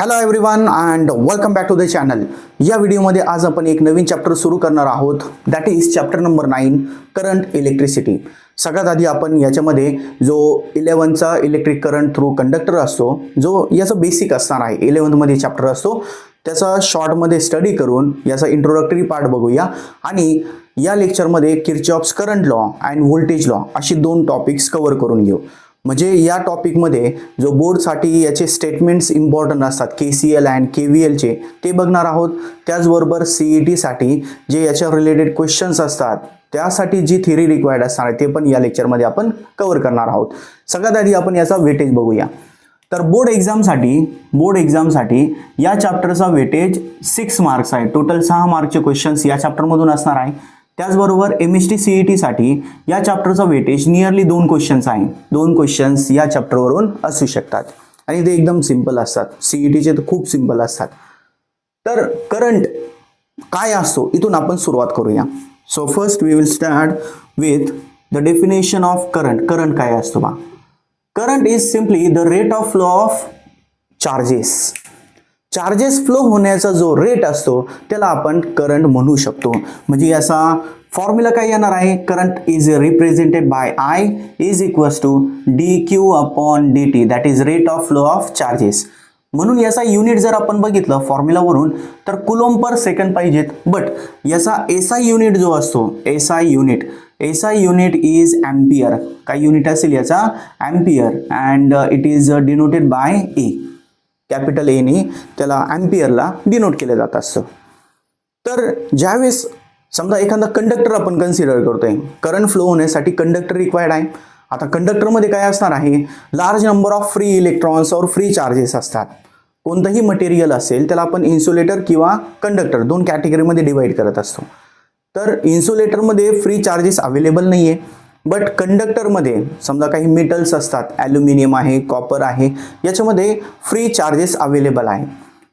Hello everyone and welcome back to the channel. या व्हिडिओमध्ये आज आपण एक नवीन चॅप्टर सुरू करणार आहोत. That is chapter number 9 current electricity. सगळ्यात आधी आपण याच्यामध्ये जो 11चा इलेक्ट्रिक करंट थ्रू कंडक्टर असतो, जो याचा बेसिक असणार आहे, 11 मध्ये चॅप्टर असतो, त्याचा शॉर्टमध्ये स्टडी करून याचा इंट्रोडक्टरी पार्ट बघूया. आणि या लेक्चरमध्ये Kirchhoff's current law and voltage law अशी दोन टॉपिक्स कव्हर करून घेऊ. म्हणजे या टॉपिकमध्ये जो बोर्डसाठी याचे स्टेटमेंट्स इम्पॉर्टंट असतात, KCL अँड KVLचे, ते बघणार आहोत. त्याचबरोबर CETसाठी जे याच्या रिलेटेड क्वेश्चन्स असतात, त्यासाठी जी थिअरी रिक्वायर्ड असणार आहे, ते पण या लेक्चरमध्ये आपण कव्हर करणार आहोत. सगळ्यात आधी आपण याचा वेटेज बघूया. तर बोर्ड एक्झामसाठी या चॅप्टरचा वेटेज 6 मार्क्स आहे. टोटल 6 मार्कचे क्वेश्चन्स या चॅप्टरमधून असणार आहे. त्याचबरोबर MST CETसाठी या चॅप्टरचा वेटेज नियरली 2 क्वेश्चन्स आहे. 2 क्वेश्चन्स या चॅप्टरवरून असू शकतात आणि ते एकदम सिंपल असतात. CETचे तर खूप सिंपल असतात. तर करंट काय असतो इथून आपण सुरुवात करूया. So first we will start with the definition of current. Current काय असतो बा? Current is simply the rate of flow of charges. Charges flow होण्याचा जो रेट असतो त्याला आपण करंट म्हणू शकतो. म्हणजे याचा फॉर्म्युला काय येणार आहे? Current is represented by I is equals to dq upon dt, that is rate of flow of charges. म्हणून याचा युनिट जर आपण बघितलं फॉर्म्युलावरून तर कुलॉम पर सेकंड पाहिजेत. बट याचा SI युनिट जो असतो, SI युनिट इज एम्पियर. काय युनिट असेल याचा? Ampere. And it is denoted by A. Capital A ने त्याला एम्पियरला डिनोट केलं जात असतं. तर ज्यावेळेस समजा एखादा कंडक्टर आपण कन्सिडर करतोय, करंट फ्लो होण्यासाठी कंडक्टर रिक्वायर्ड आहे. आता कंडक्टरमध्ये काय असणार आहे? Large number of free electrons और फ्री चार्जेस असतात. कोणतंही मटेरियल असेल त्याला आपण इन्सुलेटर किंवा कंडक्टर 2 कॅटेगरीमध्ये डिवाइड करत असतो. तर इन्सुलेटरमध्ये फ्री चार्जेस अवेलेबल नाही आहे. बट कंडक्टरमध्ये समजा काही मेटल्स असतात, ॲल्युमिनियम आहे, कॉपर आहे, याच्यामध्ये फ्री चार्जेस अवेलेबल आहे.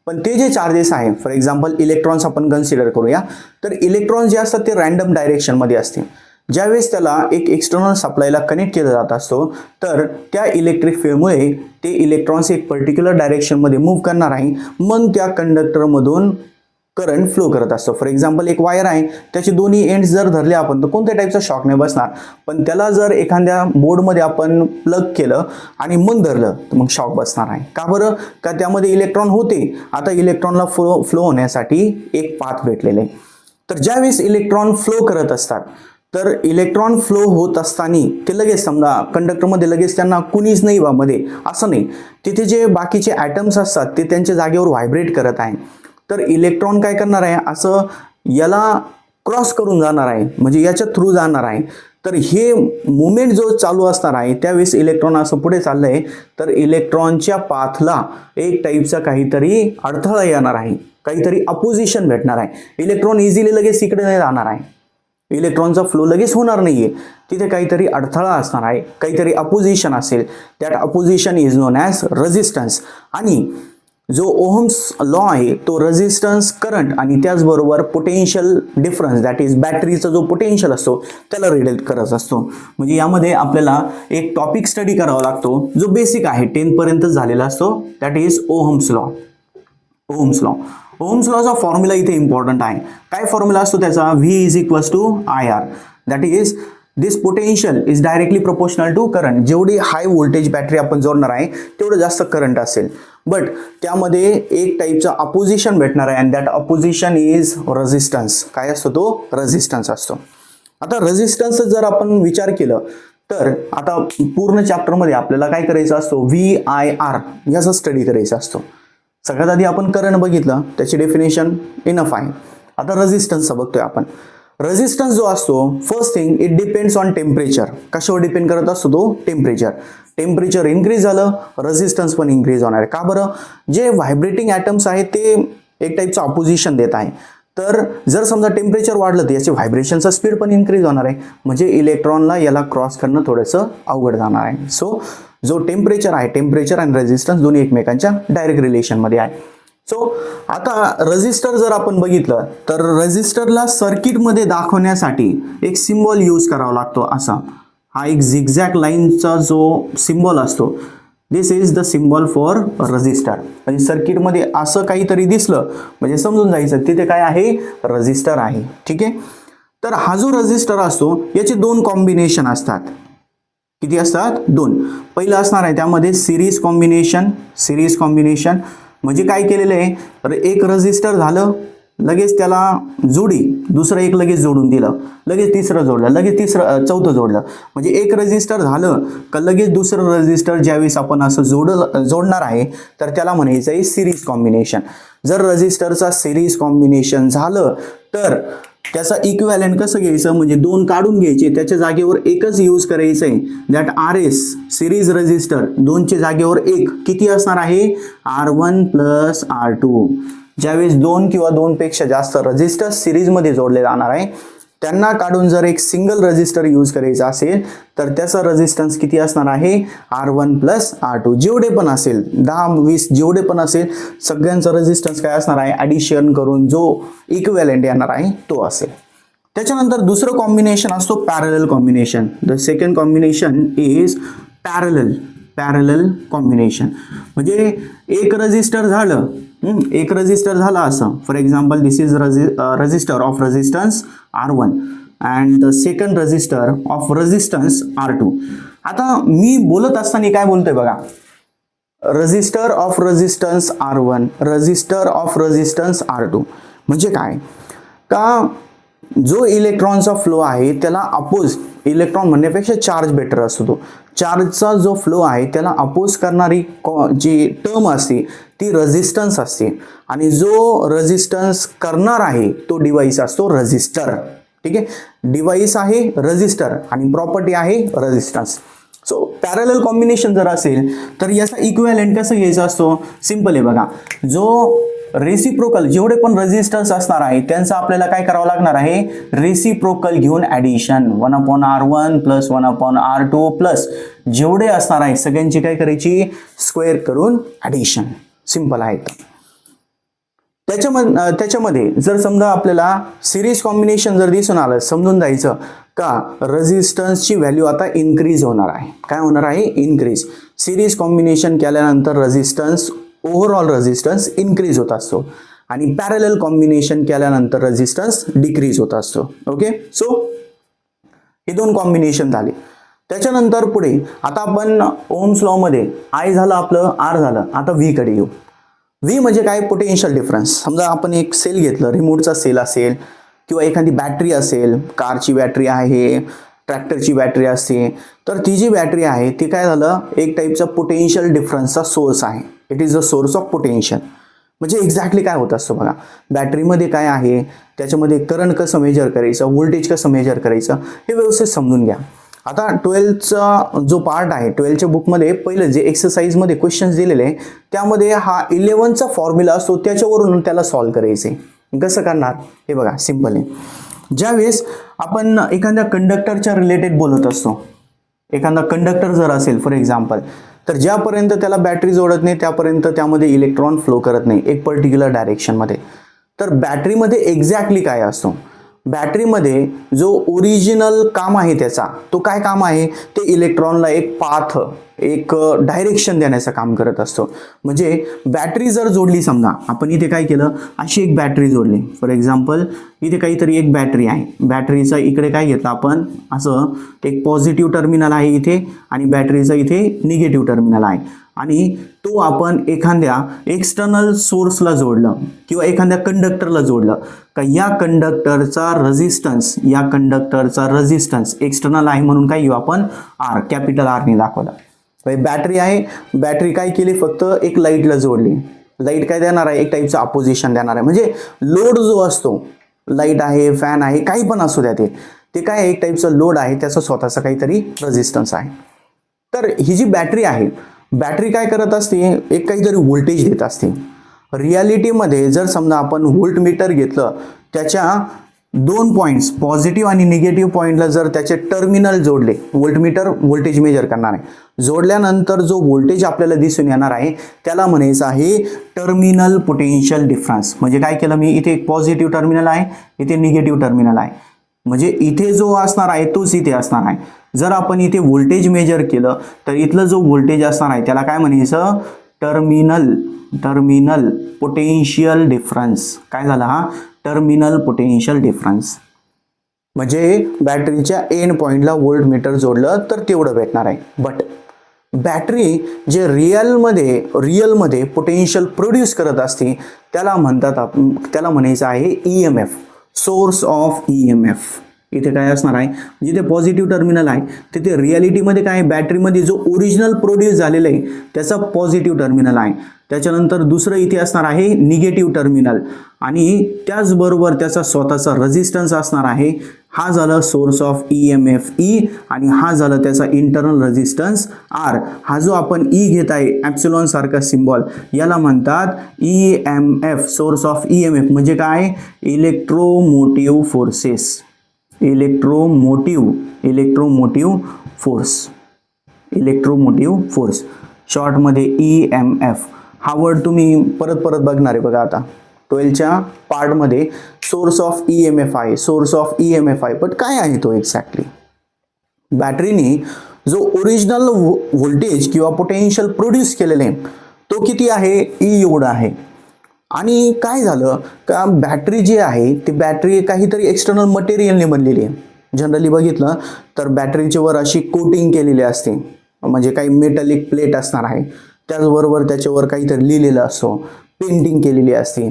पण ते जे चार्जेस आहे, फॉर एक्झाम्पल इलेक्ट्रॉन्स आपण कन्सिडर करूया. तर इलेक्ट्रॉन्स जे असतात ते रँडम डायरेक्शनमध्ये असते. ज्यावेळेस त्याला एक एक्सटर्नल सप्लायला कनेक्ट केला जात असतो, तर त्या इलेक्ट्रिक फील्डमुळे ते इलेक्ट्रॉन्स एक पर्टिक्युलर डायरेक्शनमध्ये मूव्ह करणार आहे. मग त्या कंडक्टरमधून करंट फ्लो करत असतो. फॉर एक्झाम्पल एक वायर आहे, त्याचे दोन्ही एंड्स जर धरले आपण तर कोणत्या टाईपचा शॉक नाही बसणार. पण त्याला जर एखाद्या बोर्डमध्ये आपण प्लग केलं आणि मग धरलं तर मग शॉक बसणार आहे. का बरं? का त्यामध्ये इलेक्ट्रॉन होते. आता इलेक्ट्रॉनला फ्लो होण्यासाठी एक पाथ भेटलेले आहे. तर ज्यावेळेस इलेक्ट्रॉन फ्लो करत असतात, तर इलेक्ट्रॉन फ्लो होत असताना ते लगेच समजा कंडक्टरमध्ये लगेच त्यांना कुणीच नाही बा मध्ये, असं नाही. तिथे जे बाकीचे ॲटम्स असतात ते त्यांच्या जागेवर व्हायब्रेट करत आहे. तर इलेक्ट्रॉन काय करणार आहे? असं याला क्रॉस करून जाणार आहे, म्हणजे याच्या थ्रू जाणार आहे. तर हे मुवमेंट जो चालू असणार आहे त्यावेळेस इलेक्ट्रॉन असं पुढे चाललंय, तर इलेक्ट्रॉनच्या पाथला एक टाईपचा काहीतरी अडथळा येणार आहे, काहीतरी अपोजिशन भेटणार आहे. इलेक्ट्रॉन इझिली लगेच इकडे नाही जाणार आहे, इलेक्ट्रॉनचा फ्लो लगेच होणार नाहीये. तिथे काहीतरी अडथळा असणार आहे, काहीतरी अपोजिशन असेल. That opposition is known as resistance. आणि जो ओहम्स लॉ आहे तो रेझिस्टन्स, करंट आणि त्याचबरोबर पोटेन्शियल डिफरन्स, दॅट इज बॅटरीचा जो पोटेन्शियल असतो त्याला रिलेट करत असतो. म्हणजे यामध्ये आपल्याला एक टॉपिक स्टडी करावा लागतो जो बेसिक आहे, 10th पर्यंत झालेला असतो. That is Ohm's law. Ohm's लॉचा फॉर्म्युला इथे इम्पॉर्टंट आहे. काय फॉर्म्युला असतो त्याचा? V is equals to IR. That is this potential is directly proportional to current. जेवढी हाय व्होल्टेज बॅटरी आपण जोडणार आहे तेवढं जास्त करंट असेल. बट त्यामध्ये एक टाईपचा अपोजिशन भेटणार आहे and that opposition is resistance. काय असतो तो? रेझिस्टन्स असतो. आता रेझिस्टन्स जर आपण विचार केलं तर आता पूर्ण चॅप्टरमध्ये आपल्याला काय करायचं असतो? VIR याचा स्टडी करायचा असतो. सगळ्यात आधी आपण करंट बघितलं, त्याची डेफिनेशन इनफ आहे. आता रेझिस्टन्सचा बघतोय आपण. रेझिस्टन्स जो असतो, first thing it depends on temperature. कशावर डिपेंड करत असतो तो? टेम्परेचर. टेम्परेचर इन्क्रीज झालं, रेझिस्टन्स पण इन्क्रीज होणार आहे. का बरं? जे व्हायब्रेटिंग ॲटम्स आहेत ते एक टाईपचं अपोजिशन देत आहे. तर जर समजा टेम्परेचर वाढलं तर याचे व्हायब्रेशनचा स्पीड पण इन्क्रीज होणार आहे. म्हणजे इलेक्ट्रॉनला याला क्रॉस करणं थोडंसं अवघड जाणार आहे. सो जो टेम्परेचर आहे, टेम्परेचर आणि रेझिस्टन्स दोन्ही एकमेकांच्या डायरेक्ट रिलेशनमध्ये आहे. सो आता रेझिस्टर जर आपण बघितलं तर रेझिस्टरला सर्किटमध्ये दाखवण्यासाठी एक सिम्बॉल यूज करावा लागतो. असा हा एक झिगझॅग लाईनचा जो सिम्बॉल असतो this is the symbol for resistor. म्हणजे सर्किटमध्ये असं काहीतरी दिसलं म्हणजे समजून जायचं तिथे काय आहे, रजिस्टर आहे. ठीक आहे. तर हा जो रजिस्टर असतो याचे दोन कॉम्बिनेशन असतात. किती असतात, दोन. पहिलं असणार आहे त्यामध्ये सिरीज कॉम्बिनेशन. सिरीज कॉम्बिनेशन म्हणजे काय केलेलं आहे, एक रजिस्टर झालं लगेच त्याला जोडी, दुसरं एक लगेच जोडून दिलं, लगेच तिसरं जोडलं, लगेच चौथं जोडलं. म्हणजे एक रजिस्टर झालं का लगेच दुसरं रजिस्टर ज्यावेळेस आपण असं जोडणार आहे तर त्याला म्हणायचं आहे सिरीज कॉम्बिनेशन. जर रजिस्टरचा सिरीज कॉम्बिनेशन झालं तर त्याचा इक्विव्हॅलेंट कसं घ्यायचं, म्हणजे दोन काढून घ्यायचे, त्याच्या जागेवर एकच यूज करायचं आहे. दॅट RS सिरीज रजिस्टर, दोनच्या जागेवर एक किती असणार आहे, R1 प्लस R2. ज्यावेळेस दोन किंवा दोनपेक्षा जास्त रजिस्टर सिरीजमध्ये जोडले जाणार आहे त्यांना काढून जर एक सिंगल रजिस्टर यूज करायचा असेल तर त्याचा रेजिस्टन्स किती असणार आहे, R1 प्लस R2. जेवढे पण असेल 10-20 जेवढे पण असेल सगळ्यांचा रेजिस्टन्स काय असणार आहे, ॲडिशन करून जो इक्विव्हॅलेंट येणार आहे तो असेल. त्याच्यानंतर दुसरं कॉम्बिनेशन असतो parallel combination. The second combination is parallel combination. म्हणजे एक रजिस्टर झालं, एक रजिस्टर झाला असं, for example this is register of resistance R1 and the second register of resistance R2. आता मी बोलत असताना काय बोलतोय बघा, register of resistance R1, register of resistance R2. म्हणजे काय का जो इलेक्ट्रॉनचा फ्लो आहे त्याला अपोज, इलेक्ट्रॉन म्हणण्यापेक्षा चार्ज बेटर असतो, तो चार्जचा जो फ्लो आहे त्याला अपोज करणारी जी टर्म असते ती रेजिस्टन्स असते आणि जो रेजिस्टन्स करणार आहे तो डिव्हाइस असतो रजिस्टर. ठीक आहे, डिव्हाइस आहे रजिस्टर आणि प्रॉपर्टी आहे रेजिस्टन्स. सो पॅरलल कॉम्बिनेशन जर असेल तर याचा इक्विव्हॅलेंट कसं घ्यायचा असतो, सिंपल आहे बघा. जो रेसिप्रोकल जेवढे पण रेजिस्टन्स असणार आहे त्यांचं आपल्याला काय करावं लागणार आहे, रेसिप्रोकल घेऊन addition 1/R1 plus 1/R2 plus जेवढे असणार आहे सगळ्यांची काय करायची, स्क्वेअर करून ॲडिशन. सिंपल आहे. त्याच्यामध्ये जर समजा आपल्याला सिरीज कॉम्बिनेशन जर दिसून आलं समजून जायचं का रेजिस्टन्सची व्हॅल्यू आता इन्क्रीज होणार आहे. काय होणार आहे, इन्क्रीज. सिरीज कॉम्बिनेशन केल्यानंतर रेजिस्टन्स, ओव्हरऑल रेजिस्टन्स इन्क्रीज होत असतो आणि पॅरलल कॉम्बिनेशन केल्यानंतर रेजिस्टन्स डिक्रीज होत असतो. ओके, सो हे दोन कॉम्बिनेशन झाले. त्याच्यानंतर पुढे आता आपण ओम्स लॉ मध्ये I झालं आपलं, R झालं. आता V कडे येऊ. V म्हणजे काय, पोटेन्शियल डिफरन्स. समजा आपण एक सेल घेतलं, रिमोटचा सेल असेल किंवा एखादी बॅटरी असेल, कारची बॅटरी आहे, ट्रॅक्टरची बॅटरी असते, तर ती जी बॅटरी आहे ती काय झालं, एक टाईपचा पोटेन्शियल डिफरन्सचा सोर्स आहे. It is the source of potential. म्हणजे एक्झॅक्टली काय होत असतं बघा, बॅटरीमध्ये काय आहे, त्याच्यामध्ये करंट कसं मेजर करायचं, व्होल्टेज कसं मेजर करायचं हे व्यवस्थित समजून घ्या. आता 12चा जो पार्ट आहे, 12च्या बुकमध्ये पहिलं जे एक्सरसाइजमध्ये क्वेश्चन्स दिलेले आहे त्यामध्ये हा 11चा फॉर्म्युला असतो त्याच्यावरून त्याला सॉल्व्ह करायचे. कसं करणार हे बघा, सिंपल आहे. ज्यावेळेस आपण एखाद्या कंडक्टरच्या रिलेटेड बोलत असतो, एखादा कंडक्टर जर असेल फॉर एक्झाम्पल, तर ज्यापर्यंत त्याला बॅटरी जोडत नाही त्यापर्यंत त्यामध्ये इलेक्ट्रॉन फ्लो करत नाही एक पर्टिक्युलर डायरेक्शनमध्ये. तर बॅटरीमध्ये एक्झॅक्टली काय असतो, बॅटरीमध्ये जो ओरिजिनल काम आहे त्याचा, तो काय काम आहे, ते इलेक्ट्रॉनला एक पाथ, एक डायरेक्शन देण्याचं काम करत असतो. म्हणजे बॅटरी जर जोडली, समजा आपण इथे काय केलं, अशी एक बॅटरी जोडली. फॉर एक्झाम्पल इथे काहीतरी एक बॅटरी आहे, बॅटरीचा इकडे काय घेतलं आपण, असं एक पॉझिटिव्ह टर्मिनल आहे इथे आणि बॅटरीचा इथे निगेटिव्ह टर्मिनल आहे आणि तो आपण एखाद्या एक्सटर्नल सोर्सला जोडलं किंवा एखाद्या कंडक्टरला जोडलं का या कंडक्टरचा रेजिस्टन्स एक्सटर्नल आहे म्हणून काय घेऊ आपण, R, कॅपिटल R ने दाखवला. बॅटरी आहे, बॅटरी काय केली, फक्त एक लाईटला जोडली. लाईट काय देणार आहे, एक टाईपचं अपोजिशन देणार आहे. म्हणजे लोड जो असतो, लाईट आहे, फॅन आहे, काही पण असू द्या, ते काय एक टाईपचं लोड आहे, त्याचं स्वतःचं काहीतरी रेजिस्टन्स आहे. तर ही जी बॅटरी आहे, बॅटरी काय करत असते, एक काहीतरी व्होल्टेज देत असते. रियालिटीमध्ये जर समजा आपण व्होल्टमीटर घेतलं, त्याच्या दोन पॉईंट्स पॉझिटिव्ह आणि निगेटिव्ह पॉईंटला जर त्याचे टर्मिनल जोडले, व्होल्टमीटर व्होल्टेज मेजर करणार आहे, जोडल्यानंतर जो व्होल्टेज आपल्याला दिसून येणार आहे त्याला म्हणायचं आहे टर्मिनल पोटेन्शियल डिफरन्स. म्हणजे काय केलं मी, इथे एक पॉझिटिव्ह टर्मिनल आहे, इथे निगेटिव्ह टर्मिनल आहे. म्हणजे इथे जो असणार आहे तोच इथे असणार आहे. जर आपण इथे व्होल्टेज मेजर केलं तर इथलं जो व्होल्टेज असणार आहे त्याला काय म्हणायचं, टर्मिनल पोटेन्शियल डिफरन्स. काय झाला हा, टर्मिनल पोटेन्शियल डिफरन्स. म्हणजे बॅटरीच्या एंड पॉइंटला व्होल्ट मीटर जोडलं तर तेवढं भेटणार आहे. बट बॅटरी जे रिअलमध्ये पोटेन्शियल प्रोड्यूस करत असते त्याला म्हणायचं आहे EMF, सोर्स ऑफ EMF. इथे काय असणार आहे, जिथे पॉझिटिव्ह टर्मिनल आहे तिथे रियालिटीमध्ये काय, बॅटरीमध्ये जो ओरिजिनल प्रोड्यूस झालेला आहे त्याचा पॉझिटिव्ह टर्मिनल आहे. त्याच्यानंतर दुसरं इथे असणार आहे निगेटिव्ह टर्मिनल आणि त्याचबरोबर त्याचा स्वतःचा रेझिस्टन्स असणार आहे. हा झाला सोर्स ऑफ EMF E आणि हा झाला त्याचा इंटरनल रेझिस्टन्स R. हा जो आपण E घेत आहे ॲप्सिलॉन सारखा सिम्बॉल याला म्हणतात EMF, सोर्स ऑफ EMF. म्हणजे काय, इलेक्ट्रोमोटिव्ह फोर्सेस, इलेक्ट्रोमोटिव्ह फोर्स शॉर्टमध्ये EMF. हा वर्ड तुम्ही परत बघणार आहे बघा. आता 12च्या पार्टमध्ये सोर्स ऑफ EMF आहे, पण काय आहे तो एक्झॅक्टली. बॅटरीने जो ओरिजिनल व्होल्टेज किंवा पोटेन्शियल प्रोड्यूस केलेले आहे तो किती आहे, E एवढा आहे. आणि काय झालं का, बॅटरी जी आहे ती बॅटरी काहीतरी एक्सटर्नल मटेरियलने बनलेली आहे. जनरली बघितलं तर बॅटरीच्या वर अशी कोटिंग केलेली असते, म्हणजे काही मेटलिक प्लेट असणार आहे, त्याचबरोबर त्याच्यावर काहीतरी लिहिलेलं असतो, पेंटिंग केलेली असते.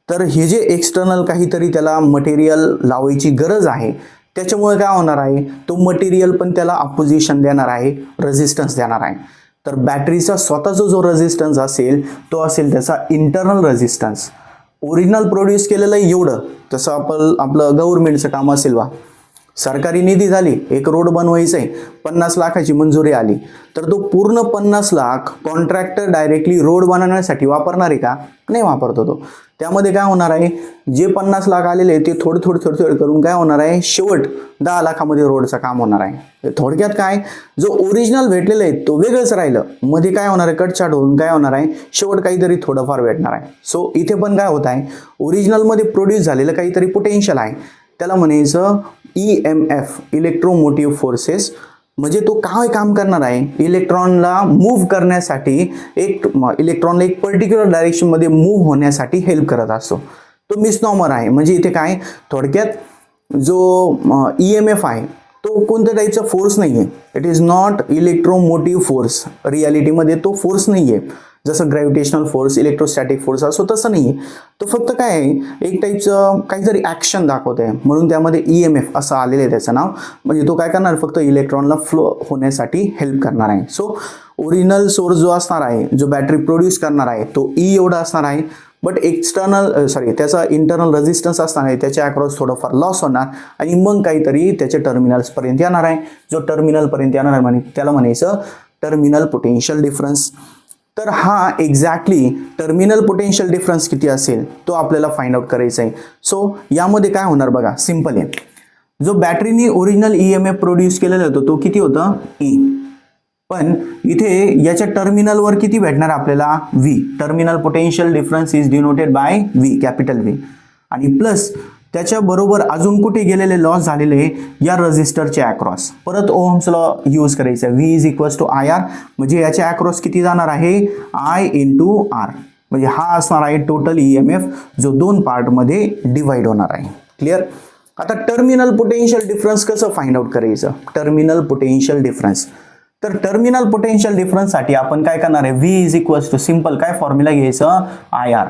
तर हे जे एक्सटर्नल काहीतरी त्याला मटेरियल लावायची गरज आहे त्याच्यामुळे काय होणार आहे, तो मटेरियल पण त्याला अपोजिशन देणार आहे, रेझिस्टन्स देणार आहे. तर बॅटरीचा स्वतःचा जो रेझिस्टन्स असेल तो असेल त्याचा इंटरनल रेझिस्टन्स. ओरिजिनल प्रोड्यूस केलेलं आहे एवढं, तसं आपलं गव्हर्नमेंटचं काम असेल बा, सरकारी निधी झाली, एक रोड बनवायचं आहे, 50 लाखाची मंजुरी आली, तर तो पूर्ण 50 लाख कॉन्ट्रॅक्टर डायरेक्टली रोड बनवण्यासाठी वापरणार आहे का, नाही वापरतो तो. त्यामध्ये काय होणार आहे, जे 50 लाख आलेले ते थोडे करून काय होणार आहे, शेवट 10 लाखामध्ये रोडचं काम होणार आहे. थोडक्यात काय, जो ओरिजिनल भेटलेलं आहे तो वेगळंच राहिलं, मध्ये काय होणार आहे, कटछाट होऊन काय होणार आहे, शेवट काहीतरी थोडंफार भेटणार आहे. सो इथे पण काय होत आहे, ओरिजिनलमध्ये प्रोड्यूस झालेलं काहीतरी पोटेन्शियल आहे त्याला म्हणायचं EMF, इलेक्ट्रोमोटिव्ह फोर्सेस. म्हणजे तो काय काम करणार आहे, इलेक्ट्रॉनला मूव्ह करण्यासाठी, इलेक्ट्रॉनला एक पर्टिक्युलर डायरेक्शनमध्ये मूव्ह होण्यासाठी हेल्प करत असतो. तो मिसनॉमर आहे. म्हणजे इथे काय, थोडक्यात जो EMF आहे तो कोणत्या टाईपचा फोर्स नाही आहे, it is not electromotive force. रियालिटीमध्ये तो फोर्स नाही आहे, जसं ग्रॅव्हिटेशनल फोर्स, इलेक्ट्रोस्टॅटिक फोर्स असो तसं नाही आहे. तो फक्त काय आहे, एक टाईपचं काहीतरी ॲक्शन दाखवत आहे, म्हणून त्यामध्ये EMF असं आलेलं आहे त्याचं नाव. म्हणजे तो काय करणार, फक्त इलेक्ट्रॉनला फ्लो होण्यासाठी हेल्प करणार आहे. सो ओरिजिनल सोर्स जो असणार आहे, जो बॅटरी प्रोड्यूस करणार आहे तो E एवढा असणार आहे. बट त्याचा इंटरनल रेझिस्टन्स असणार आहे, त्याच्या अक्रॉस थोडंफार लॉस होणार आणि मग काहीतरी त्याच्या टर्मिनल्सपर्यंत येणार आहे. जो टर्मिनलपर्यंत येणार आहे त्याला म्हणायचं टर्मिनल पोटेन्शियल डिफरन्स. तर हा एक्झॅक्टली टर्मिनल पोटेन्शियल डिफरन्स किती असेल तो आपल्याला फाइंड आउट करायचा आहे. सो यामध्ये काय होणार बघा, सिंपल आहे. जो बॅटरीने ओरिजिनल EMF प्रोड्यूस केलेला होता तो किती होता, E. पण इथे याच्या टर्मिनलवर किती भेटणार आपल्याला, V. Terminal potential difference is denoted bye V, capital V. आणि प्लस त्याच्याबरोबर अजून कुठे गेलेले लॉस झालेले या रेझिस्टरच्या अक्रॉस, परत ओहम्स लॉ यूज करायचा. V is equals to IR. म्हणजे याच्या अक्रॉस किती जाणार आहे, I इंटू R. म्हणजे हा असणार आहे टोटल EMF जो 2 पार्टमध्ये डिवाइड होणार आहे. क्लिअर. आता टर्मिनल पोटेन्शियल डिफरन्स कसं फाइंड आउट करायचं, टर्मिनल पोटेन्शियल डिफरन्स. तर टर्मिनल पोटेन्शियल डिफरन्ससाठी आपण काय करणार आहे, V is equals to simple काय फॉर्म्युला घ्यायचं, IR.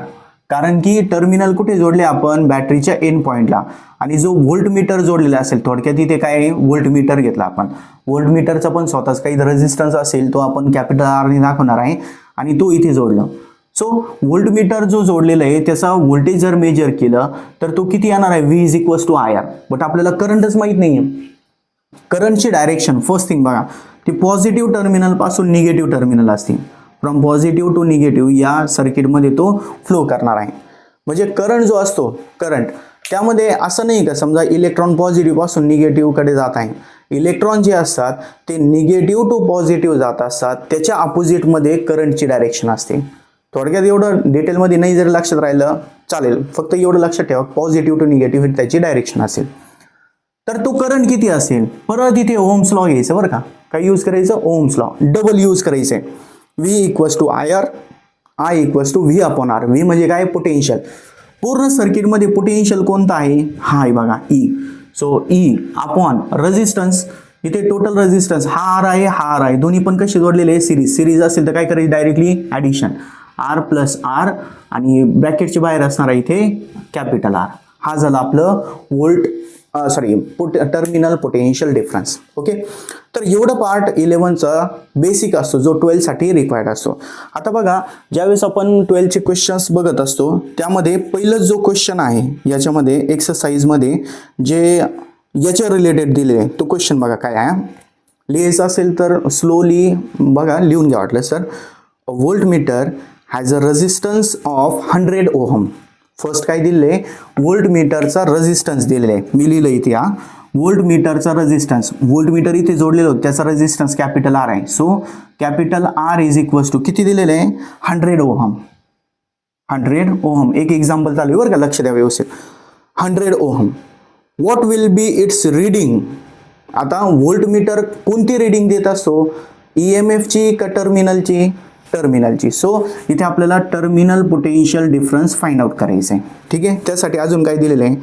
कारण की टर्मिनल कुठे जोडले आपण, बॅटरीच्या एंड पॉइंटला, आणि जो व्होल्ट मीटर जोडलेला असेल, थोडक्यात इथे काय व्होल्ट मीटर घेतला आपण. व्होल्ट मीटरचा पण स्वतःच काही रेझिस्टन्स असेल तो आपण कॅपिटल R ने दाखवणार आहे आणि तो इथे जोडला. सो व्होल्ट मीटर जो जोडलेला आहे त्याचा व्होल्टेज जर मेजर केलं तर तो किती येणार आहे, V is equals to IR. But आपल्याला करंटच माहित नाही आहे. करंटची डायरेक्शन फर्स्ट थिंग बघा, ती पॉझिटिव्ह टर्मिनल पासून निगेटिव्ह टर्मिनल असते. फ्रॉम पॉझिटिव्ह टू निगेटिव्ह या सर्किटमध्ये तो फ्लो करणार आहे. म्हणजे करंट जो असतो, करंट त्यामध्ये असं नाही का समजा इलेक्ट्रॉन पॉझिटिव्ह पासून निगेटिव्ह कडे जात आहे. इलेक्ट्रॉन जे असतात ते निगेटिव्ह टू पॉझिटिव्ह जात असतात, त्याच्या अपोजिटमध्ये करंटची डायरेक्शन असते. थोडक्यात एवढं डिटेलमध्ये नाही जरी लक्षात राहिलं चालेल, फक्त एवढं लक्षात ठेवा, पॉझिटिव्ह टू निगेटिव्ह त्याची डायरेक्शन असेल. तर तो करंट किती असेल, परत इथे ओहम्स लॉ घ्यायचं बरं का. काय यूज करायचं, ओहम्स लॉ डबल यूज करायचंय. V equals to I R, I equals to V upon R. V म्हणजे काय, पोटेन्शियल. पूर्ण सर्किटमध्ये पोटेन्शियल कोणता आहे, हा आहे बघा E. So E upon resistance, इथे टोटल रेजिस्टन्स हा आर आहे, हा आर आहे, दोन्ही पण कसे जोडलेले आहे, सिरीज. सिरीज असेल तर काय करायचं, directly addition, R plus R आणि ब्रॅकेटच्या बाहेर असणार आहे इथे कॅपिटल आर. हा झाला आपलं volt terminal potential difference. Okay, तर एवढं पार्ट 11चा बेसिक असतो जो 12 साठी रिक्वायर्ड असतो. आता बघा, ज्यावेळेस आपण 12चे क्वेश्चन्स बघत असतो त्यामध्ये पहिलं जो क्वेश्चन आहे याच्यामध्ये एक्सरसाइजमध्ये जे याच्या रिलेटेड दिले तो क्वेश्चन बघा काय आहे. लिहायचं असेल तर स्लोली बघा, लिहून घ्या वाटलं sir. Voltmeter has a resistance of 100 ohm. First काय दिले, व्होल्टमीटरचा रेजिस्टन्स दिलेला आहे, मी लिहिलं इथे. हा व्होल्टमीटरचा रेजिस्टन्स, व्होल्टमीटर इथे जोडलेलं होतं त्याचा रेजिस्टन्स कॅपिटल आर आहे. So capital R is equals to किती दिलेलं आहे, 100 ओहम. 100 ओहम. एक एक्झाम्पल चालू आहे बरं का, लक्ष द्या व्यवस्थित. 100 ohm. What will be its reading. आता व्होल्टमीटर कोणती रीडिंग देत असतो, EMFची का टर्मिनलची, टर्मिनलची. सो इथे आपल्याला terminal potential difference find out करायचं आहे. ठीक आहे, त्यासाठी अजून काय दिलेलं आहे,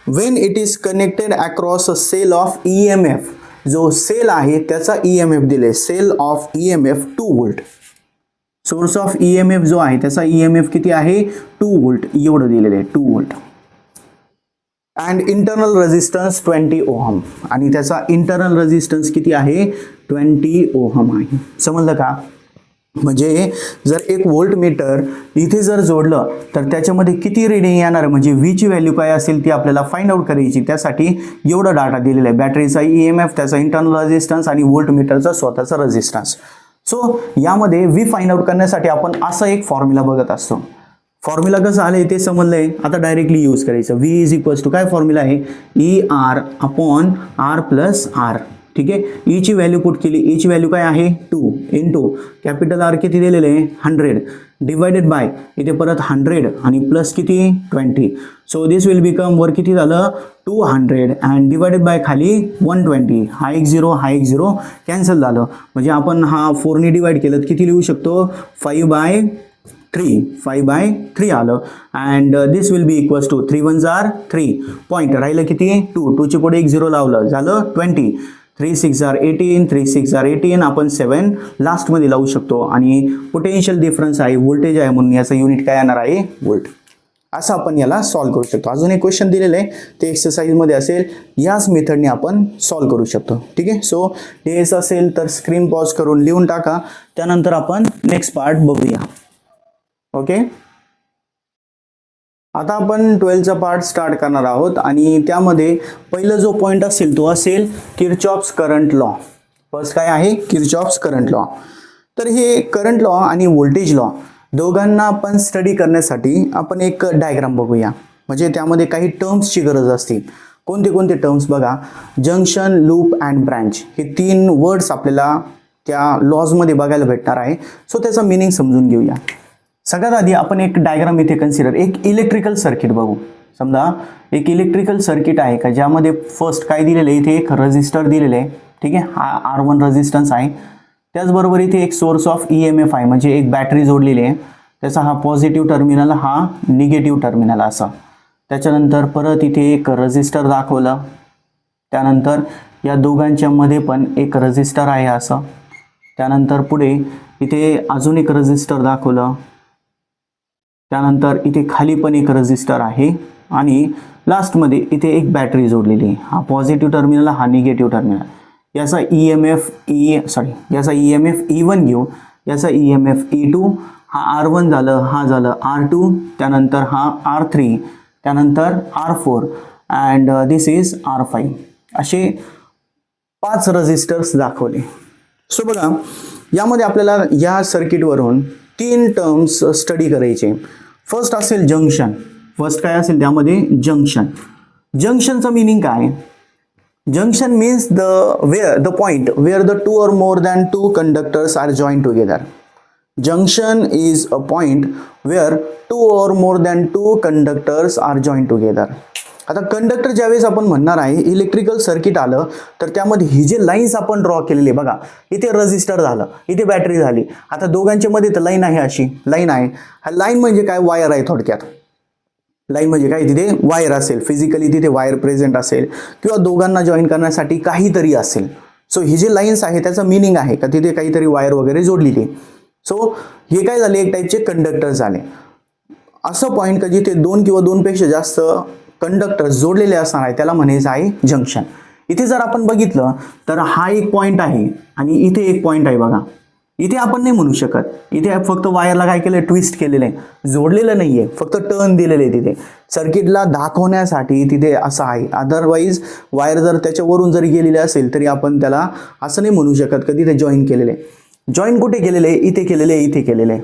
when it is connected across a cell of EMF. जो सेल आहे त्याचा EMF दिले, cell of EMF 2 volt. Source of EMF जो आहे त्याचा EMF किती आहे, 2 वोल्ट एवढं दिलेलं आहे, 2 volt. And internal resistance 20 ohm, आणि त्याचा इंटरनल रेजिस्टन्स किती आहे, 20 ओहम आहे. समजलं का. म्हणजे जर एक व्होल्टमीटर इथे जर जोडलं तर त्याच्यामध्ये किती रीडिंग येणार, म्हणजे व्हीची व्हॅल्यू काय असेल ती आपल्याला फाइंड आउट करायची. त्यासाठी एवढा डाटा दिलेला आहे, बॅटरीचा EMF, त्याचा इंटरनल रेजिस्टन्स आणि व्होल्टमीटरचा स्वतःचा रेजिस्टन्स. सो यामध्ये व्ही फाइंड आउट करण्यासाठी आपण असा एक फॉर्म्युला बघत असतो. फॉर्म्युला कसं आलंय ते समजलंय, आता डायरेक्टली यूज करायचं. V इज इक्वल्स टू काय फॉर्म्युला आहे, ER upon R plus R. ठीक आहे, ई ची व्हॅल्यू पुट केली, ई ची व्हॅल्यू काय आहे 2 इंटू कॅपिटल आर किती दिलेले आहे 100 डिवायडेड बाय इथे परत 100 आणि प्लस किती 20. सो दिस विल बिकम वर किती झालं 200 अँड डिवायडेड बाय खाली 120. हा एक 0 हा एक 0 कॅन्सल झालं. म्हणजे आपण हा 4 ने डिवाइड केलं किती लिहू शकतो 5/3 आलं. And this will be equals to 3 1s are 3 point राहिलं किती 2 च्या पुढे एक 0 लावलं झालं 20. 3 6s are 18 3 6s are 18 आपण 7 लास्ट मध्ये लावू शकतो. आणि पोटेन्शियल डिफरन्स आहे व्होल्टेज आहे म्हणून याचं युनिट काय येणार आहे व्होल्ट. असं आपण याला सॉल्व्ह करू शकतो. अजून एक क्वेश्चन दिलेलं आहे ते एक्सरसाइज मध्ये असेल, याच मेथडने आपण सॉल्व्ह करू शकतो. ठीक आहे, सो लिहायचं असेल तर स्क्रीन पॉज करून लिहून टाका, त्यानंतर आपण नेक्स्ट पार्ट बघूया. ओके, आता आपण 12चा पार्ट स्टार्ट करणार आहोत आणि त्यामध्ये पहिला जो पॉइंट असेल तो असेल किर्चॉफ्स करंट लॉ. फर्स्ट काय आहे किर्चॉफ्स करंट लॉ. तर हे करंट लॉ आणि व्होल्टेज लॉ दोघांना आपण स्टडी करण्यासाठी आपण एक डायग्राम बघूया. म्हणजे त्यामध्ये काही टर्म्सची गरज असते. कोणते कोणते टर्म्स बघा, जंक्शन लूप अँड ब्रांच हे 3 वर्ड्स आपल्याला त्या लॉजमध्ये बघायला भेटणार आहे. सो त्याचा मिनिंग समजून घेऊया. सगळ्यात आधी आपण एक डायग्राम इथे कन्सिडर, एक इलेक्ट्रिकल सर्किट बघू. समजा एक इलेक्ट्रिकल सर्किट आहे का ज्यामध्ये फर्स्ट काय दिलेलं आहे, इथे एक रजिस्टर दिलेलं आहे. ठीक आहे, हा R1 रेजिस्टन्स आहे. त्याचबरोबर इथे एक सोर्स ऑफ EMF आहे, म्हणजे एक बॅटरी जोडलेली आहे. त्याचा हा पॉझिटिव्ह टर्मिनल हा निगेटिव्ह टर्मिनल असा. त्याच्यानंतर परत इथे एक रजिस्टर दाखवलं. त्यानंतर या दोघांच्या मध्ये पण एक रजिस्टर आहे असं. त्यानंतर पुढे इथे अजून एक रजिस्टर दाखवलं. त्यानंतर इथे खाली पण एक रजिस्टर आहे आणि लास्टमध्ये इथे एक बॅटरी जोडलेली आहे. हा पॉझिटिव्ह टर्मिनल हा निगेटिव्ह टर्मिनल. याचा EMF E1 घेऊ, याचा EMF E2. हा R1 झालं, हा झालं R2, त्यानंतर हा R3, त्यानंतर R4 and this is R5. असे 5 रजिस्टर्स दाखवले. सो बघा यामध्ये आपल्याला या सर्किटवरून 3 टर्म्स स्टडी करायचे. फर्स्ट असेल जंक्शन. फर्स्ट काय असेल त्यामध्ये जंक्शन. जंक्शनचं मिनिंग काय, junction means the point where the 2 or more than 2 conductors are joined together. Junction is a point where 2 or more than 2 conductors are joined together. आता conductor ज्यावेळेस आपण म्हणणार आहे इलेक्ट्रिकल सर्किट आलं तर त्यामध्ये ही जे लाईन्स आपण ड्रॉ केलेले बघा, इथे रजिस्टर झालं, इथे बॅटरी झाली. आता दोघांच्या मध्ये तर लाईन आहे, अशी लाईन आहे. हा लाईन म्हणजे काय, वायर आहे थोडक्यात. लाईन म्हणजे काय, तिथे वायर असेल, फिजिकली तिथे वायर प्रेझेंट असेल किंवा दोघांना जॉईन करण्यासाठी काहीतरी असेल. सो ही जे लाईन्स आहे त्याचं मिनिंग आहे का तिथे काहीतरी वायर वगैरे जोडलेली. सो हे काय झाले, एक टाईपचे कंडक्टर झाले. असं पॉईंट का जिथे दोन किंवा दोनपेक्षा जास्त कंडक्टर जोडलेले असणार आहे त्याला म्हणायचं आहे जंक्शन. इथे जर आपण बघितलं तर हा एक पॉईंट आहे आणि इथे एक पॉईंट आहे बघा. इथे आपण नाही म्हणू शकत, इथे फक्त वायरला काय केलं, ट्विस्ट केलेलं आहे, जोडलेलं नाहीये, फक्त टर्न दिलेले आहे. तिथे सर्किटला दाखवण्यासाठी तिथे असं आहे. अदरवाईज वायर जर त्याच्यावरून जरी गेलेले असेल तरी आपण त्याला असं नाही म्हणू शकत की तिथे जॉईन केलेले. जॉईन कुठे केलेले, इथे केलेले, इथे केलेले.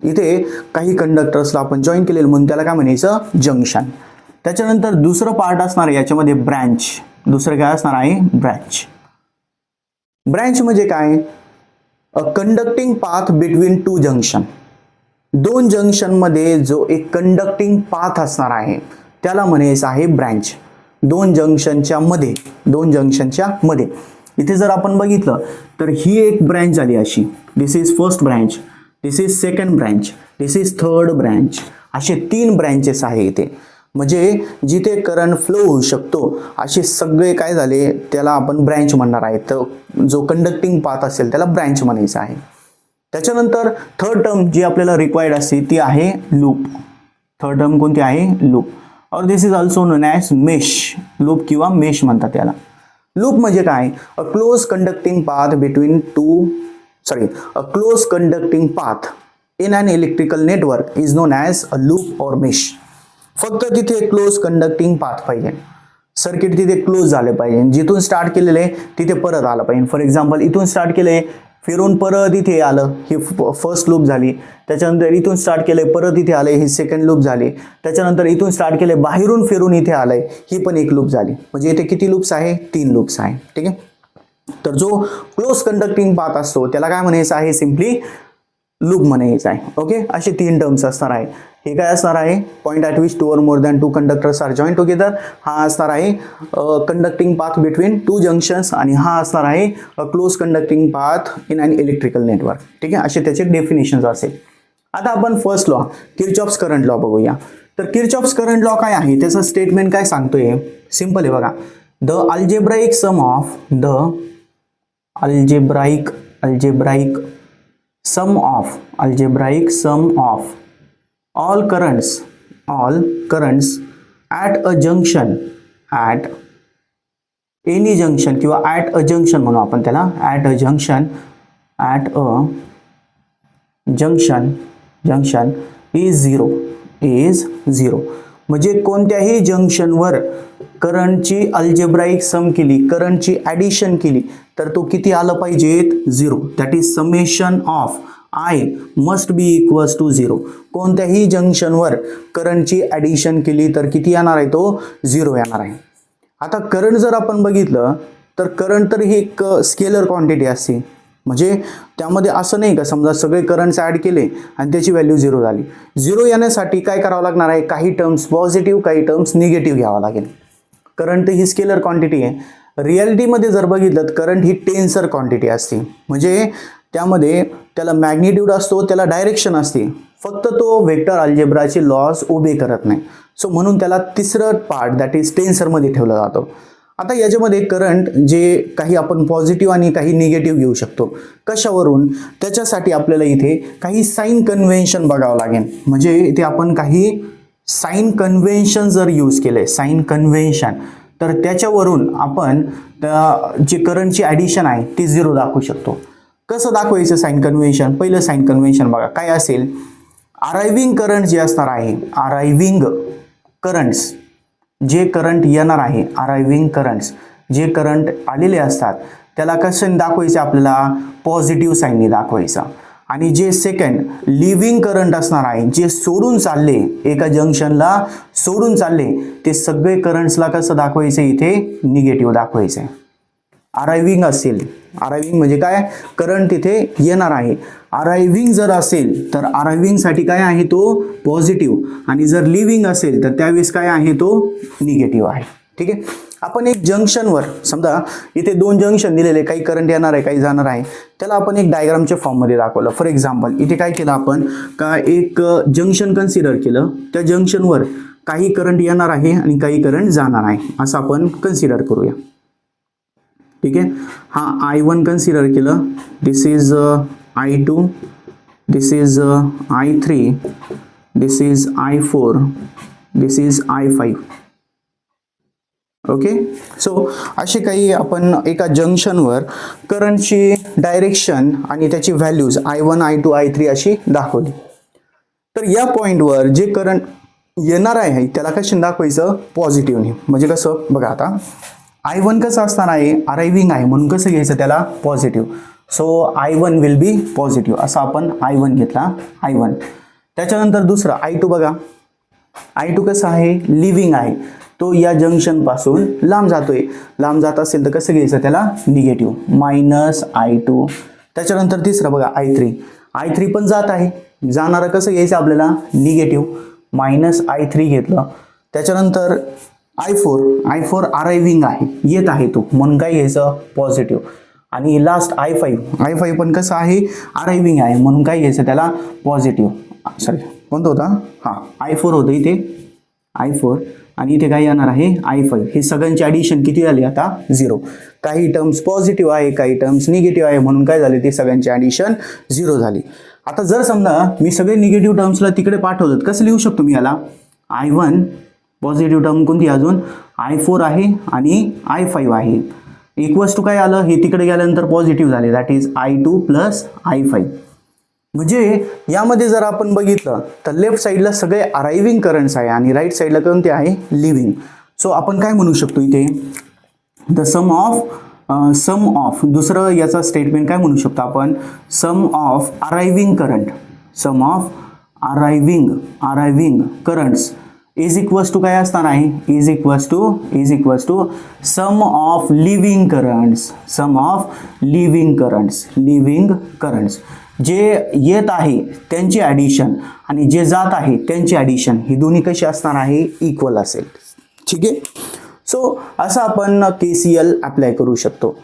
इथे काही कंडक्टर्सला आपण जॉईन केलेलं म्हणून त्याला काय म्हणायचं, जंक्शन. त्याच्यानंतर दुसरं पार्ट असणार आहे याच्यामध्ये ब्रँच. दुसरं काय असणार आहे, ब्रँच. ब्रँच म्हणजे काय, a conducting path between two junction. दोन जंक्शन मध्ये जो एक कंडक्टिंग पाथ असणार आहे त्याला म्हणायचं आहे ब्रँच. दोन जंक्शनच्या मध्ये. इथे जर आपण बघितलं तर ही एक ब्रँच झाली अशी. This is first branch, this is second branch, this is third branch. असे 3 ब्रँचेस आहे इथे. म्हणजे जिथे करंट फ्लो होऊ शकतो असे सगळे काय झाले त्याला आपण ब्रँच म्हणणार आहे. तर जो कंडक्टिंग पाथ असेल त्याला ब्रँच म्हणायचं आहे. त्याच्यानंतर थर्ड टर्म जी आपल्याला रिक्वायर्ड असते ती आहे लूप. थर्ड टर्म कोणती आहे, loop. Or this is also known as mesh. Loop किंवा मेश म्हणतात त्याला. लूप म्हणजे काय, a close conducting path in an electrical network is known as a loop or mesh. फक्त तिथे क्लोज कंडक्टिंग पाथ पाहिजे, सर्किट तिथे क्लोज झाले पाहिजे. जिथून स्टार्ट केलेले तिथे परत आलं पाहिजे. फॉर एक्झाम्पल इथून स्टार्ट केले, फिरून परत इथे आलं, ही फर्स्ट लूप झाली. त्याच्यानंतर इथून स्टार्ट केले, परत इथे आले, ही सेकंड लूप झाली. त्याच्यानंतर इथून स्टार्ट केले, बाहेरून फिरून इथे आलंय, ही पण एक लूप झाली. म्हणजे इथे किती लूप्स आहे, 3 लूप्स आहे. ठीक आहे. तर जो क्लोज कंडक्टिंग पाथ असतो त्याला काय म्हणायचं आहे, सिम्पली लूप म्हणायचं आहे. ओके, असे 3 टर्म्स असणार आहे. हे काय असणार आहे, point at which 2 or more than 2 conductors are join together. हा असणार आहे कंडक्टिंग पाथ बिटवीन 2 जंक्शन्स. आणि हा असणार आहे close conducting path in an electrical network. ठीक आहे, असे त्याचे डेफिनेशन्स असेल. आता आपण first law, Kirchhoff's current law बघूया. तर किर्चॉफ्स करंट लॉ काय आहे, त्याचं स्टेटमेंट काय सांगतोय, सिंपल आहे बघा. The algebraic sum of all currents at a junction, at any junction किंवा at a junction म्हणू आपण त्याला, at a junction is zero. म्हणजे कोणत्याही जंक्शनवर करंटची अल्जेब्राइक सम केली, करंटची ॲडिशन केली तर तो किती आलं पाहिजे, 0. That is summation of I must be equals to 0. कोणत्याही जंक्शनवर करंटची ॲडिशन केली तर किती येणार आहे, तो 0 येणार आहे. आता करंट जर आपण बघितलं तर करंट तर ही एक स्केलर क्वांटिटी असते. म्हणजे त्यामध्ये असं नाही का समजा सगळे करंट्स ॲड केले आणि त्याची व्हॅल्यू 0 झाली. 0 येण्यासाठी काय करावं लागणार आहे, काही टर्म्स पॉझिटिव्ह काही टर्म्स निगेटिव्ह घ्यावं लागेल. करंट ही स्केलर क्वांटिटी आहे. रिॲलिटीमध्ये जर बघितलं तर करंट ही टेन्सर क्वांटिटी असते. म्हणजे त्यामध्ये त्याला मॅग्निट्यूड असतो, त्याला डायरेक्शन असते, फक्त तो वेक्टर अल्जेब्राचे लॉज उभे करत नाही. सो म्हणून त्याला तिसरं पार्ट दॅट इज टेन्सरमध्ये ठेवलं जातं. आता याच्यामध्ये करंट जे काही आपण पॉझिटिव्ह आणि काही निगेटिव्ह घेऊ शकतो. कशावरून, त्याच्यासाठी आपल्याला इथे काही साइन कन्व्हेन्शन बघावं लागेल. म्हणजे इथे आपण काही साइन कन्व्हेन्शन जर यूज केले, साइन कन्व्हेन्शन, तर त्याच्यावरून आपण जे करंटची ॲडिशन आहे ती 0 दाखवू शकतो. कसं दाखवायचं साइन कन्व्हेन्शन, पहिलं साइन कन्व्हेन्शन बघा काय असेल. अरायव्हिंग करंट जे असणार आहे, अरायव्हिंग करंट्स, जे करंट येणार आहे, अरायव्हिंग करंट्स जे करंट आलेले असतात त्याला कसं दाखवायचं, आपल्याला पॉझिटिव्ह साईनने दाखवायचं. आणि जे सेकंड लिव्हिंग करंट असणार आहे, जे सोडून चालले, एका जंक्शनला सोडून चालले, ते सगळे करंट्सला कसं दाखवायचं, इथे निगेटिव्ह दाखवायचं. अरायव्हिंग असेल, अरायव्हिंग म्हणजे काय, करंट तिथे येणार आहे. अरायव्हिंग जर असेल तर अरायव्हिंगसाठी काय आहे तो पॉझिटिव्ह, आणि जर लिव्हिंग असेल तर त्यावेळेस काय आहे तो निगेटिव्ह आहे. ठीक आहे. आपण एक जंक्शनवर समजा इथे दोन जंक्शन दिलेले, काही करंट येणार आहे काही जाणार आहे, त्याला आपण एक डायग्रामच्या फॉर्ममध्ये दाखवलं. फॉर एक्झाम्पल इथे काय केलं आपण का एक जंक्शन कन्सिडर केलं, त्या जंक्शनवर काही करंट येणार आहे आणि काही करंट जाणार आहे असं आपण कन्सिडर करूया. ठीक आहे. हा I1 कन्सिडर केलं, this is I2, this is I3, this is I4, this is I5. Okay. So असे काही आपण एका जंक्शनवर करंटची डायरेक्शन आणि त्याची व्हॅल्यूज I1, I2, I3 अशी दाखवली. तर या पॉईंटवर जे करंट येणार आहे त्याला कशी दाखवायचं, पॉझिटिव्हने. म्हणजे कसं बघा, आता I1 कसं असणार आहे, अरायव्हिंग आहे म्हणून कसं घ्यायचं त्याला positive. So I1 will be positive, असं आपण I1 घेतला, I1. त्याच्यानंतर दुसरं I2 बघा, I2 कसं आहे, लिव्हिंग आहे, तो या जंक्शन पासून लांब जातोय. लांब जात असेल तर कसं घ्यायचं त्याला निगेटिव्ह, -I2. त्याच्यानंतर तिसरं बघा I3, I3 पण जात आहे, जाणारं कसं घ्यायचं आपल्याला निगेटिव्ह, -I3 घेतलं. त्याच्यानंतर I4 अरायव्हिंग आहे, येत आहे तो, म्हणून काय घ्यायचं पॉझिटिव्ह. आणि लास्ट I5 पण कसं आहे, अरायव्हिंग आहे म्हणून काय घ्यायचं त्याला पॉझिटिव्ह. सॉरी कोणतं होता, हां I4 होतं इथे, I4, आणि इथे काय येणार आहे I5. हे सगळ्यांची ॲडिशन किती झाली आता 0. काही टर्म्स पॉझिटिव्ह आहे, काही टर्म्स निगेटिव्ह आहे, म्हणून काय झाले ते सगळ्यांची ॲडिशन 0 झाली. आता जर समजा मी सगळे निगेटिव्ह टर्म्सला तिकडे पाठवलं, कसं लिहू शकतो मी याला, I1 पॉझिटिव्ह टर्म कोणती अजून I4 आहे आणि I5 आहे, इक्वल्स टू काय आलं, हे तिकडे गेल्यानंतर पॉझिटिव्ह झाले, that is I2 plus I5. म्हणजे यामध्ये जर आपण बघितलं तर लेफ्ट साईडला सगळे अरायव्हिंग करंट्स आहे आणि राईट साईडला कोणते आहे लिव्हिंग. सो आपण काय म्हणू शकतो इथे, द सम ऑफ दुसरं याचा स्टेटमेंट काय म्हणू शकतो आपण, sum of arriving current, sum of arriving currents is equals to काय असणार आहे, is equals to sum of leaving currents. जे येत आहे त्यांची ॲडिशन आणि जे जात आहे त्यांची ॲडिशन ही दोन्ही कशी असणार आहे, इक्वल असेल. ठीक आहे. सो असं आपण KCL अप्लाय करू शकतो.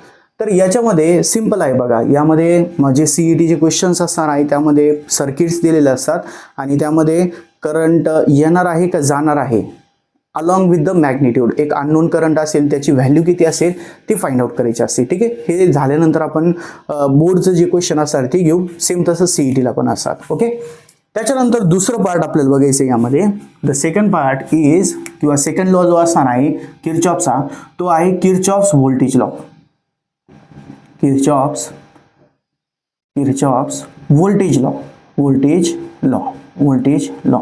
तर याच्यामध्ये सिंपल आहे बघा, यामध्ये जे CETचे क्वेश्चन्स असणार आहे त्यामध्ये सर्किट्स दिलेले असतात आणि त्यामध्ये करंट येणार आहे का जाणार आहे अलॉंग विथ द मॅग्निट्यूड, एक अननोन करंट असेल त्याची व्हॅल्यू किती असेल ती फाइंड आउट करायची असते. ठीक आहे. हे झाल्यानंतर आपण बोर्डचं जे क्वेश्चन असतात ते घेऊ, सेम तसं CETला पण असतात. ओके. त्याच्यानंतर दुसरं पार्ट आपल्याला बघायचं यामध्ये, द सेकंड पार्ट इज किंवा सेकंड लॉ जो असणार आहे किरचॉफचा, तो आहे Kirchhoff's voltage law. Kirchhoff's voltage law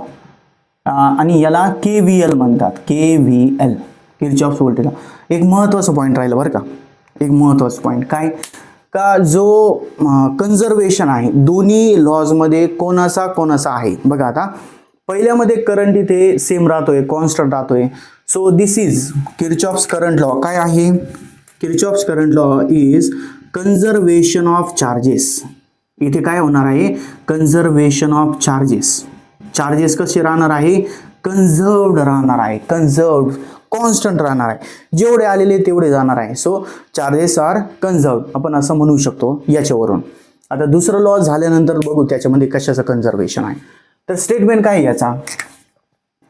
आणि याला KVL म्हणतात, KVL, किरचॉफ्स व्होल्टेज लॉ. एक महत्त्वाचं पॉईंट राहिलं बरं का, एक महत्त्वाचं पॉईंट काय का, जो कन्झर्वेशन आहे दोन्ही लॉजमध्ये कोणाचा आहे बघा. आता पहिल्यामध्ये करंट इथे सेम राहतोय, कॉन्स्टंट राहतोय. So this is Kirchhoff's current law. काय आहे Kirchhoff's current law is conservation of charges. इथे काय होणार आहे, कन्झर्वेशन ऑफ चार्जेस कसे राहणार आहे, कन्झर्व्ड राहणार आहे, कॉन्स्टंट राहणार आहे, जेवढे आलेले तेवढे जाणार आहे. सो चार्जेस आर कन्झर्व्ड आपण असं म्हणू शकतो याच्यावरून. आता दुसरं लॉ झाल्यानंतर बघू त्याच्यामध्ये कशाचं कन्झर्वेशन आहे. तर स्टेटमेंट काय याचा,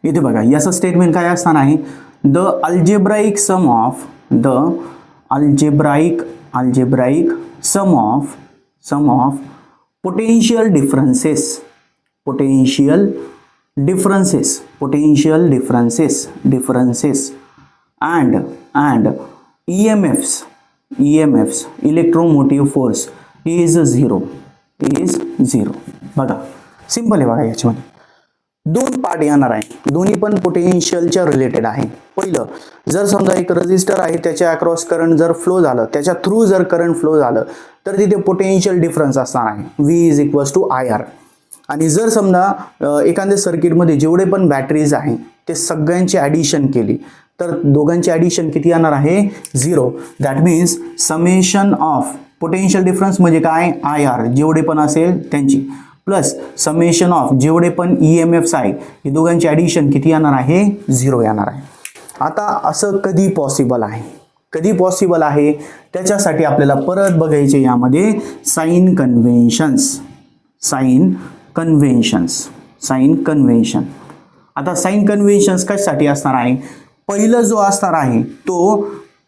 इथे बघा याचा स्टेटमेंट काय असणार आहे, the algebraic sum of potential differences and EMFs electromotive force is zero. बघा सिंपल आहे बघा, याच्यामध्ये दोन पार्ट येणार आहे, दोन्ही पण पोटेन्शियलच्या रिलेटेड आहे. पहिलं, जर समजा एक रेझिस्टर आहे त्याच्या अक्रॉस करंट जर फ्लो झालं, त्याच्या थ्रू जर करंट फ्लो झालं तर तिथे पोटेन्शियल डिफरन्स असणार आहे, V is equals to IR. आणि जर समजा एखाद्या सर्किटमध्ये जेवढे पण बॅटरीज आहे ते सगळ्यांची ॲडिशन केली तर दोघांची ॲडिशन किती येणार आहे 0. That means summation of potential difference म्हणजे काय IR जेवढे पण असेल त्यांची प्लस समेशन ऑफ जेवढे पण EMFs आहे हे दोघांची ॲडिशन किती येणार आहे 0 येणार आहे. आता असं कधी पॉसिबल आहे, कधी पॉसिबल आहे त्याच्यासाठी आपल्याला परत बघायचे यामध्ये साइन कन्व्हेन्शन्स. Sign convention. आता साइन कन्व्हेन्शन्स कशासाठी असणार आहे, पहिलं जो असणार आहे तो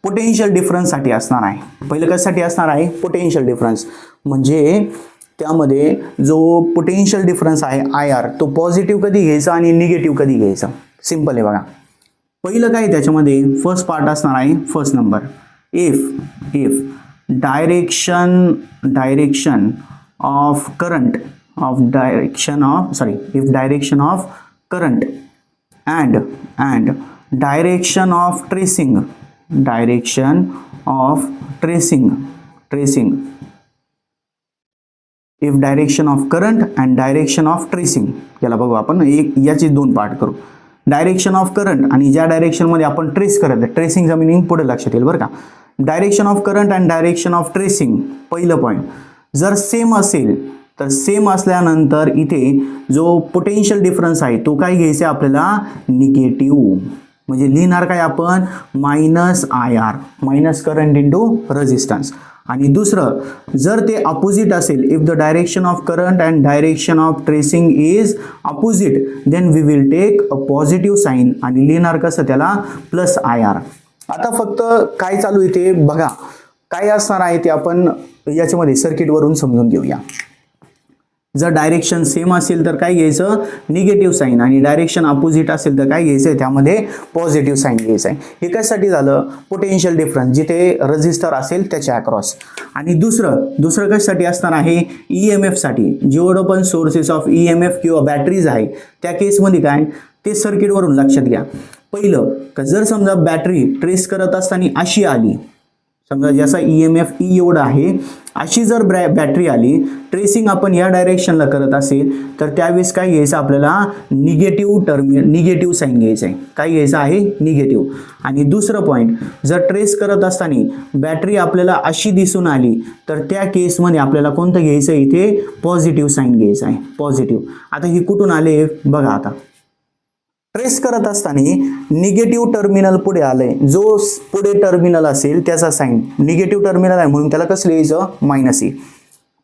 पोटेन्शियल डिफरन्ससाठी असणार आहे. पहिलं कशासाठी असणार आहे पोटेन्शियल डिफरन्स, म्हणजे त्यामध्ये जो पोटेन्शियल डिफरन्स आहे IR तो पॉझिटिव्ह कधी घ्यायचा आणि निगेटिव्ह कधी घ्यायचा. सिंपल आहे बघा. पहिलं काय त्याच्यामध्ये फर्स्ट पार्ट असणार आहे first number if direction of current if direction of current and direction of tracing if direction of current and direction of tracing याला बघू आपण याचे दोन पार्ट करू. डायरेक्शन ऑफ करंट आणि ज्या डायरेक्शन मध्ये आपण ट्रेस करत ट्रेसिंगचा मिनिंग पुढे लक्षात येईल बरं का. Direction of current and direction of tracing पहिलं पॉईंट जर सेम असेल तर सेम असल्यानंतर इथे जो पोटेन्शियल डिफरन्स आहे तो काय घ्यायचा आपल्याला निगेटिव्ह, म्हणजे लिहिणार काय आपण -IR minus current into resistance. आणि दुसरं जर ते अपोजिट असेल if the direction of current and direction of tracing is opposite then we will take a positive sign आणि लिहिणार कसं त्याला +IR. आता फक्त काय चालू आहे ते बघा, काय असणार आहे ते आपण याच्यामध्ये सर्किटवरून समजून घेऊया. जर डायरेक्शन सेम असेल तर काय घ्यायचं निगेटिव्ह साइन आणि डायरेक्शन अपोजिट असेल तर काय घ्यायचं त्यामध्ये पॉझिटिव्ह साइन घ्यायचं आहे. हे कशासाठी झालं पोटेन्शियल डिफरन्स जिथे रेझिस्टर असेल त्याच्या अक्रॉस. आणि दुसरं कशासाठी असणार आहे EMF साठी. जेवढं पण सोर्सेस ऑफ EMF किंवा बॅटरीज आहे त्या केसमध्ये काय ते सर्किटवरून लक्षात घ्या. पहिलं जर समजा बॅटरी ट्रेस करत असताना अशी आली, समजा जसा EMF E एवढा आहे अशी जर बॅटरी आली ट्रेसिंग आपण या डायरेक्शनला करत असेल तर त्यावेळेस काय घ्यायचं आपल्याला निगेटिव्ह साइन घ्यायचं आहे. काय घ्यायचं आहे निगेटिव्ह. आणि दुसरं पॉईंट जर ट्रेस करत असताना बॅटरी आपल्याला अशी दिसून आली तर त्या केसमध्ये आपल्याला कोणतं घ्यायचं इथे पॉझिटिव्ह साइन घ्यायचं आहे पॉझिटिव्ह. आता ही कुठून आले बघा. आता ट्रेस करत असताना निगेटिव्ह टर्मिनल पुढे आलंय, जो पुढे टर्मिनल असेल त्याचा साइन निगेटिव्ह टर्मिनल आहे म्हणून त्याला कसं लिहायचं -E.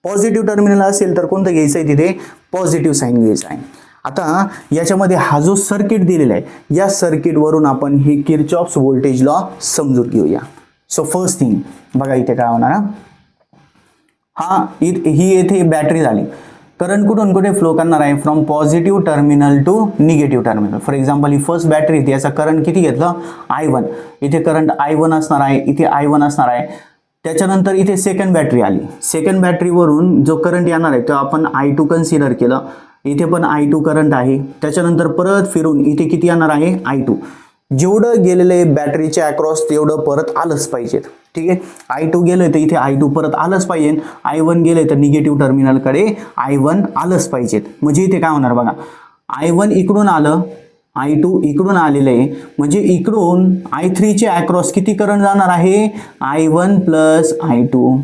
पॉझिटिव्ह टर्मिनल असेल तर कोणतं घ्यायचं आहे तिथे पॉझिटिव्ह साइन घ्यायचं आहे. आता याच्यामध्ये हा जो सर्किट दिलेला आहे या सर्किटवरून आपण हे किर्चॉफ्स व्होल्टेज लॉ समजून घेऊया. सो फर्स्ट थिंग बघा इथे काय होणार, ही येथे बॅटरी झाली. करंट कुठून कुठे फ्लो करणार आहे from positive terminal to negative terminal. For example ही फर्स्ट बॅटरी होती याचा करंट किती घेतलं I1, इथे करंट I1 असणार आहे, इथे I1 असणार आहे. त्याच्यानंतर इथे सेकंड बॅटरी आली, सेकंड बॅटरीवरून जो करंट येणार आहे तो आपण I2 कन्सिडर केलं, इथे पण I2 करंट आहे. त्याच्यानंतर परत फिरून इथे किती येणार आहे I2. जेवढं गेलेले बॅटरीच्या अक्रॉस तेवढं परत आलंच पाहिजे. ठीक आहे, I2 गेलं तर इथे I2 परत आलंच पाहिजे, I1 गेले तर निगेटिव्ह टर्मिनलकडे I1 आलंच पाहिजेत. म्हणजे इथे काय होणार बघा, I1 इकडून आलं, I2 इकडून आलेलं आहे, म्हणजे इकडून I3 चे अक्रॉस किती करंट जाणार आहे I1 + I2.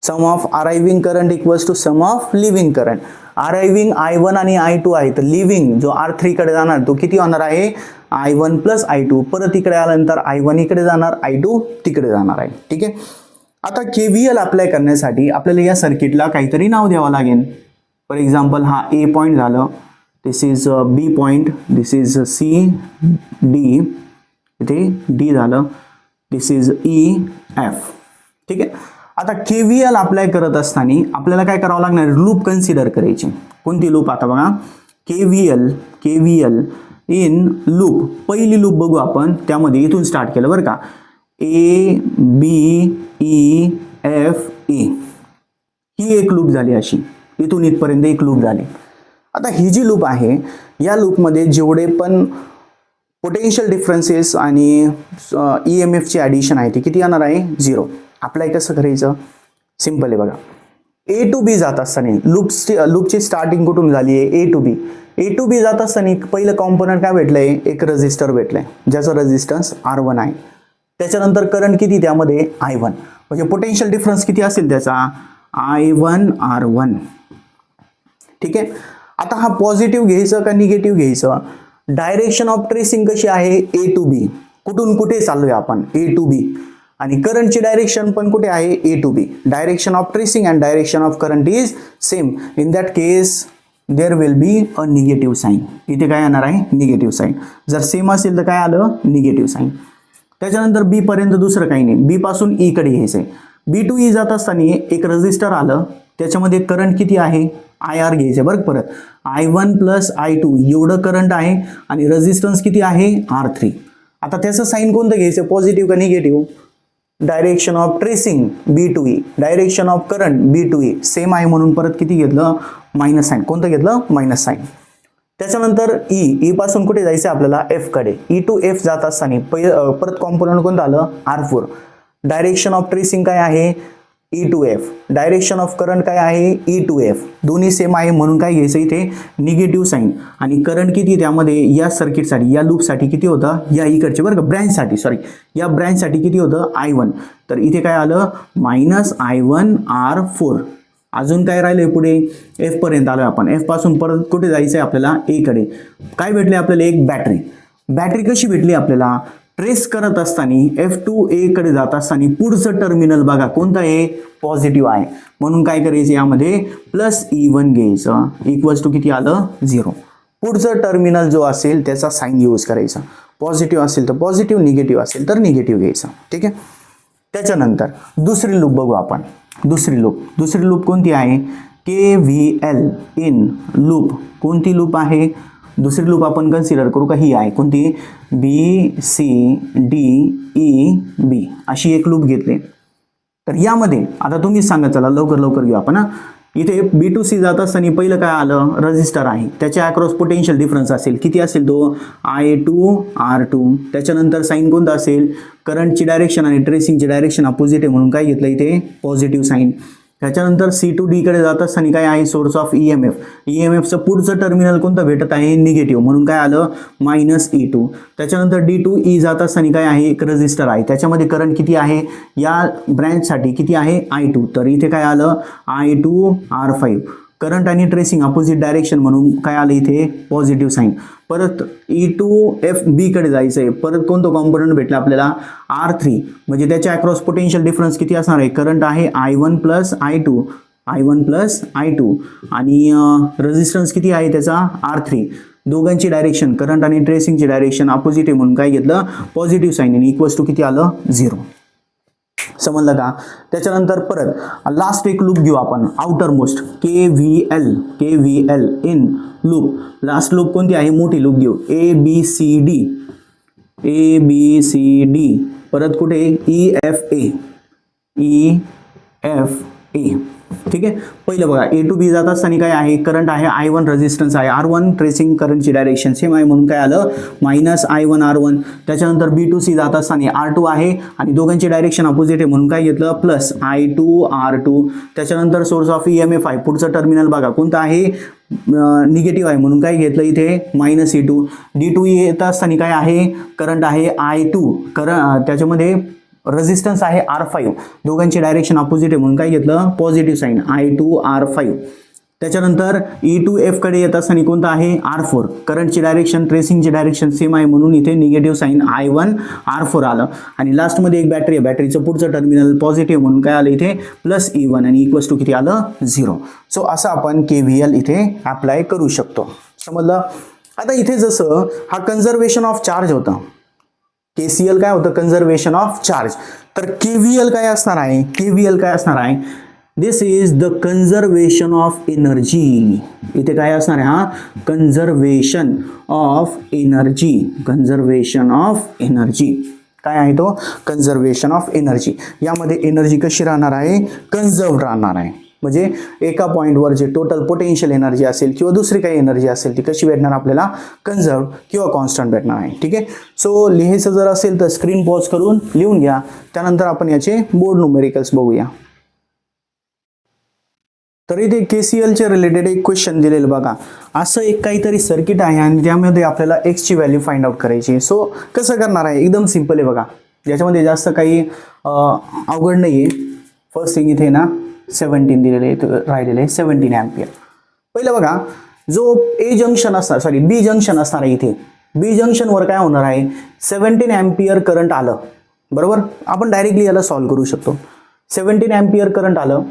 Sum of arriving current equals to sum of leaving current. Arriving I1 आणि I2 आहे तर लिव्हिंग जो R3 कडे जाणार तो किती होणार आहे I1 + I2. परत इकडे आल्यानंतर I1 इकडे जाणार, I2 तिकडे जाणार आहे. ठीक आहे, आता KVL अप्लाय करण्यासाठी आपल्याला या सर्किटला काहीतरी नाव द्यावं लागेल. फॉर एक्झाम्पल हा A पॉईंट झालं, this is B point, this is C D, इथे D झालं, दिस इज E F. ठीक आहे, आता KVL अप्लाय करत असताना आपल्याला काय करावं लागणार, लूप कन्सिडर करायची. कोणती लूप आता बघा, KVL इन लूप. पहिली लूप बघू आपण, त्यामध्ये इथून स्टार्ट केलं बरं का, A B E F A ही एक लूप झाली, अशी इथून इथपर्यंत एक लूप झाली. आता ही जी लूप आहे या लूपमध्ये जेवढे पण पोटेन्शियल डिफरन्सेस आणि EMF ची ॲडिशन आहे ती किती येणार आहे 0. अप्लाय कसं करायचं, सिंपल आहे बघा. ए टू बी जात असताना लूपची स्टार्टिंग कुठून झाली आहे, ए टू बी जात असताना पहिलं कॉम्पोनंट काय भेटलंय, एक रजिस्टर भेटलंय ज्याचं रेजिस्टन्स R1 आहे. त्याच्यानंतर करंट किती त्यामध्ये I1, म्हणजे पोटेन्शियल डिफरन्स किती असेल त्याचा I1 R1. ठीक आहे. आता हा पॉझिटिव्ह घ्यायचं का निगेटिव्ह घ्यायचं, डायरेक्शन ऑफ ट्रेसिंग कशी आहे ए टू बी, कुठून कुठे चाललोय आपण ए टू बी, आणि करंटची डायरेक्शन पण कुठे आहे A to B. Direction of tracing and direction of current is same. In that case there will be a negative sign. इथे काय येणार आहे निगेटिव्ह साईन. जर सेम असेल तर काय आलं निगेटिव्ह साईन. त्याच्यानंतर बी पर्यंत दुसरं काही नाही, बी पासून ई कडे घ्यायचंय. बी टू ई जात असताना एक रजिस्टर आलं, त्याच्यामध्ये करंट किती आहे IR घ्यायचे बरं. परत I1 प्लस I2 एवढं करंट आहे आणि रेजिस्टन्स किती आहे R3. आता त्याचं साईन कोणतं घ्यायचं, पॉझिटिव्ह का negative. Direction of tracing B to E, direction of current B to E same आहे म्हणून परत किती घेतलं मायनस साईन. कोणतं घेतलं मायनस साईन. त्याच्यानंतर ई पासून कुठे जायचं आपल्याला एफ कडे. ई टू एफ जात असताना परत कॉम्पोनंट कोणतं आलं R4. डायरेक्शन ऑफ ट्रेसिंग काय आहे E to F, direction of current काय आहे ई टू एफ, दोन्ही सेम आहे म्हणून काय घ्यायचं इथे निगेटिव्ह साईन. आणि करंट किती त्यामध्ये या सर्किटसाठी या लूपसाठी किती होतं, या इकडचे बरं का ब्रँचसाठी, सॉरी या ब्रँचसाठी किती होतं I1. तर इथे काय आलं मायनस I1 R4. अजून काय राहिलंय पुढे एफ पर्यंत आलोय आपण. एफ पासून परत कुठे जायचंय आपल्याला ए कडे. काय भेटले आपल्याला एक बॅटरी. बॅटरी कशी भेटली आपल्याला, ट्रेस करत असताना F2A कडे जात असताना पुढचं टर्मिनल बघा कोणतं आहे पॉझिटिव्ह आहे म्हणून काय करायचं यामध्ये प्लस E1 घ्यायचं इक्वल्स टू किती आलं 0. पुढचं टर्मिनल जो असेल त्याचा साइन यूज करायचा. पॉझिटिव्ह असेल तर पॉझिटिव्ह, निगेटिव्ह असेल तर निगेटिव्ह घ्यायचं. ठीक आहे. त्याच्यानंतर दुसरी लूप बघू आपण. दुसरी लूप कोणती आहे KVL इन लूप. कोणती लूप आहे दुसरी लूप आपण कन्सिडर करू का, ही आहे कोणती BCDEB अशी एक लूप घेतली. तर यामध्ये आता तुम्ही सांगा, चला लवकर घेऊ आपण. इथे B2C जात असताना पहिलं काय आलं रजिस्टर आहे, त्याच्या अक्रॉस पोटेन्शियल डिफरन्स असेल किती असेल तो I2 R2. त्याच्यानंतर साईन कोणता असेल करंटची डायरेक्शन आणि ट्रेसिंगची डायरेक्शन अपोजिट आहे म्हणून काय घेतलं इथे पॉझिटिव्ह साईन. त्याच्यानंतर C2D कडे जात असताना काय आहे सोर्स ऑफ EMFचं पुढचं टर्मिनल कोणतं भेटत आहे निगेटिव्ह म्हणून काय आलं मायनस E2. त्याच्यानंतर D2E जात असताना काय आहे एक रजिस्टर आहे, त्याच्यामध्ये करंट किती आहे या ब्रँचसाठी किती आहे I2. तर इथे काय आलं I2 R5. करंट आणि ट्रेसिंग अपोजिट डायरेक्शन म्हणून काय आलं इथे पॉझिटिव्ह साईन. परत E2FB कडे जायचंय, परत कोणतं कॉम्पोनंट भेटलं आपल्याला R3. म्हणजे त्याच्या अक्रॉस पोटेन्शियल डिफरन्स किती असणार आहे, करंट आहे I1 प्लस I2 आणि रेजिस्टन्स किती आहे त्याचा R3. दोघांची डायरेक्शन करंट आणि ट्रेसिंगची डायरेक्शन अपोजिट आहे म्हणून काय घेतलं पॉझिटिव्ह साईन आणि इक्वल्स टू किती आलं 0. समजलं का. त्याच्यानंतर परत लास्ट एक लूप घेऊ आपण outer most KVL in loop. Last loop कोणती आहे मोठी लूप घेऊ ABCD परत कुठे EFA. ठीक आहे. पहिलं बघा A to B जात असताना काय आहे करंट आहे I1 रेजिस्टन्स आहे R1 ट्रेसिंग करंटची डायरेक्शन सेम आहे म्हणून काय आलं मायनस I1 R1. त्याच्यानंतर B2C जात असताना R2 आहे आणि दोघांची डायरेक्शन अपोजिट आहे म्हणून काय घेतलं प्लस I2 R2. त्याच्यानंतर सोर्स ऑफ EMF आहे, पुढचं टर्मिनल बघा कोणतं आहे निगेटिव्ह आहे म्हणून काय घेतलं इथे मायनस E2. D2E येत असताना काय आहे करंट आहे I2 त्याच्यामध्ये रेजिस्टन्स आहे R5, दोघांची डायरेक्शन अपोजिट आहे म्हणून काय घेतलं पॉझिटिव्ह साईन I2 R5. त्याच्यानंतर E2F कडे येत असताना कोणतं आहे R4. करंटची डायरेक्शन ट्रेसिंगची डायरेक्शन सेम आहे म्हणून इथे निगेटिव्ह साईन I1 R4 आलं. आणि लास्टमध्ये एक बॅटरी आहे, बॅटरीचं पुढचं टर्मिनल पॉझिटिव्ह म्हणून काय आलं इथे प्लस E1 आणि इक्वल्स टू किती आलं 0. सो असं आपण KVL इथे अप्लाय करू शकतो. समजलं. आता इथे जसं हा कन्झर्वेशन ऑफ चार्ज होता, KCL काय होतं कन्झर्वेशन ऑफ चार्ज, तर KVL काय असणार आहे this is the conservation of energy. इथे काय असणार आहे हा कन्झर्वेशन ऑफ एनर्जी काय आहे तो कन्झर्वेशन ऑफ एनर्जी. यामध्ये एनर्जी कशी राहणार आहे कन्झर्व्ड राहणार आहे. म्हणजे एका पॉईंटवर जे टोटल पोटेन्शियल एनर्जी असेल किंवा दुसरी काही एनर्जी असेल ती कशी भेटणार आपल्याला कन्झर्व्ड किंवा कॉन्स्टंट भेटणार आहे. ठीक आहे. सो लिहायचं जर असेल तर स्क्रीन पॉज करून लिहून घ्या, त्यानंतर आपण याचे बोर्ड न्यूमेरिकल्स बघूया. तर इथे KCLचे रिलेटेड एक क्वेश्चन दिलेलं बघा. असं एक काहीतरी सर्किट आहे आणि त्यामध्ये आपल्याला x ची व्हॅल्यू फाइंड आउट करायची आहे. सो कसं करणार आहे, एकदम सिंपल आहे बघा. याच्यामध्ये जास्त काही अवघड नाही आहे. फर्स्ट थिंग इथे ना 17 दिलेले आहे, राहिलेले 17 एम्पियर. पहिलं बघा, जो A जंक्शन असणार, सॉरी B जंक्शन असणार आहे, इथे B जंक्शनवर काय होणार आहे, 17 एम्पियर करंट आलं बरोबर. आपण डायरेक्टली याला सॉल्व्ह करू शकतो. 17 एम्पियर करंट आलं,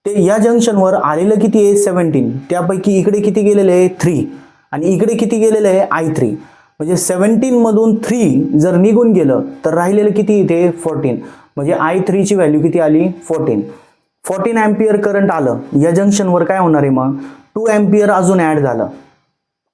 ते या जंक्शनवर आलेलं किती आहे 17, त्यापैकी इकडे किती गेलेले आहे 3 आणि इकडे किती गेलेलं आहे I3. म्हणजे 17 मधून 3 जर निघून गेलं तर राहिलेलं किती इथे 14. म्हणजे I3 ची व्हॅल्यू किती आली 14 एम्पियर करंट आलं. या जंक्शनवर काय होणार आहे मग 2 एम्पियर अजून ऍड झालं.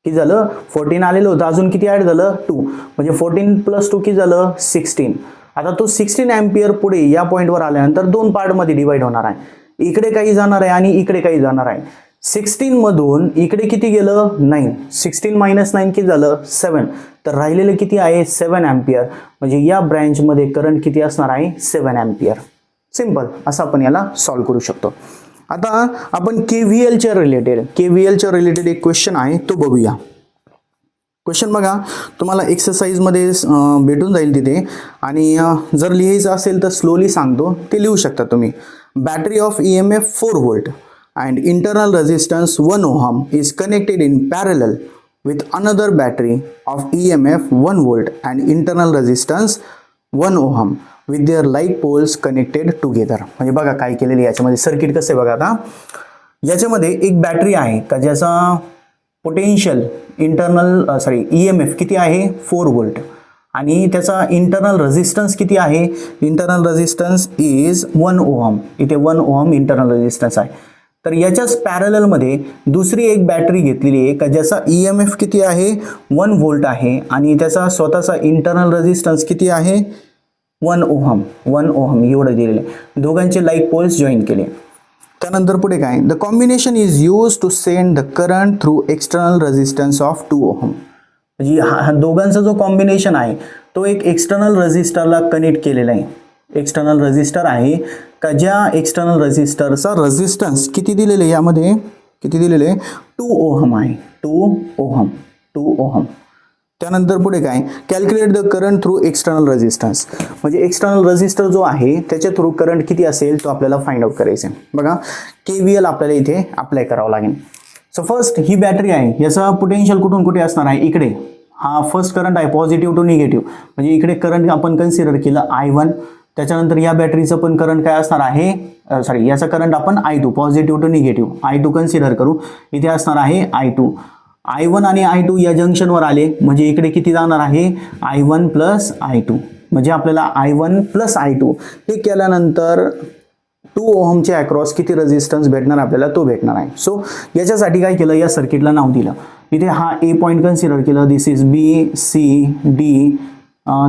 किती झालं 14 आलेलं होतं, अजून किती ऍड झालं 2. म्हणजे 14 + 2 किती झालं 16. आता तो 16 एम्पियर पुढे या पॉईंटवर आल्यानंतर दोन पार्टमध्ये डिवाइड होणार आहे. इकडे काही जाणार आहे आणि इकडे काही जाणार आहे. 16 मधून इकडे किती गेलं 9. 16 - 9 किती झालं 7. तर राहिलेलं किती आहे 7 एम्पियर. म्हणजे या ब्रँचमध्ये करंट किती असणार आहे 7 एम्पियर. सिंपल असं आपण याला सॉल्व्ह करू शकतो. आता आपण KVLच्या रिलेटेड एक क्वेश्चन आहे तो बघूया. क्वेश्चन बघा, तुम्हाला एक्सरसाइजमध्ये भेटून जाईल तिथे, आणि जर लिहायचं असेल तर स्लोली सांगतो, ते लिहू शकता तुम्ही. Battery of EMF 4 volt and internal resistance 1 ohm is connected in parallel with another battery of EMF 1 volt and internal resistance 1 ohm with their like poles connected together. म्हणजे बघा काय केलेलं याच्यामध्ये सर्किट कसं आहे बघा. आता याच्यामध्ये एक बॅटरी आहे का ज्याचा पोटेन्शियल EMF किती आहे 4 volt आणि त्याचा इंटरनल रेजिस्टन्स किती आहे, इंटरनल रेजिस्टन्स इज 1 ohm. इथे 1 ohm इंटरनल रेजिस्टन्स आहे. तर याच्याच पॅरलल मध्ये दुसरी एक बॅटरी घेतलेली आहे का ज्याचा EMF किती आहे 1 volt आहे आणि त्याचा स्वतःचा इंटरनल रेजिस्टन्स किती आहे 1 ohm एवढं दिलेलं आहे. दोघांचे लाईक पोल्स जॉईन केले. त्यानंतर पुढे काय, the combination is use to send the current through external resistance of 2 ohm. म्हणजे हा दोघांचा जो कॉम्बिनेशन आहे तो एक एक्सटर्नल रेजिस्टरला कनेक्ट केलेला आहे. एक्सटर्नल रेजिस्टर आहे का ज्या एक्सटर्नल रेजिस्टरचा रेजिस्टन्स किती दिलेले यामध्ये किती दिलेले 2 ohm आहे. 2 ohm. त्यानंतर पुढे काय, calculate the current through external resistance. म्हणजे एक्सटर्नल रेजिस्टर जो आहे त्याच्या थ्रू करंट किती असेल तो आपल्याला फाइंड आउट करायचा आहे. बघा KVL आपल्याला इथे अप्लाय करावं लागेल. सो फर्स्ट ही बॅटरी आहे, याचा पोटेन्शियल कुठून कुठे असणार आहे इकडे. हा फर्स्ट करंट आहे पॉझिटिव्ह टू निगेटिव्ह. म्हणजे इकडे करंट आपण कन्सिडर केलं I1. त्याच्यानंतर या बॅटरीचं पण करंट काय असणार आहे, याचा करंट आपण I2 positive to negative I2 consider करू. इथे असणार आहे I2. I1 आणि I2 या जंक्शनवर आले म्हणजे इकडे किती जाणार आहे I1 + I2. म्हणजे आपल्याला I1 + I2 हे केल्यानंतर 2 ohmच्या अक्रॉस किती रेजिस्टन्स भेटणार आपल्याला तो भेटणार आहे. सो याच्यासाठी काय केलं, या सर्किटला नाव दिलं. इथे हा A पॉईंट कन्सिडर केलं, this is B, C, D,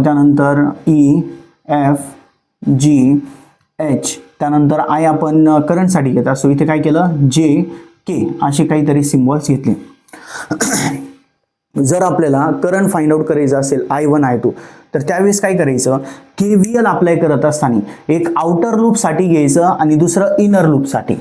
त्यानंतर E, F, G, H, त्यानंतर I आपण करंटसाठी घेत असतो. इथे काय केलं J, K असे काहीतरी सिम्बॉल्स घेतले. जर आपल्याला करंट फाइंड आउट करायचं असेल I1 I2 तर त्यावेळेस काय करायचं, KVL अप्लाय करत असताना एक आउटर लूपसाठी घ्यायचं आणि दुसरं इनर लूपसाठी,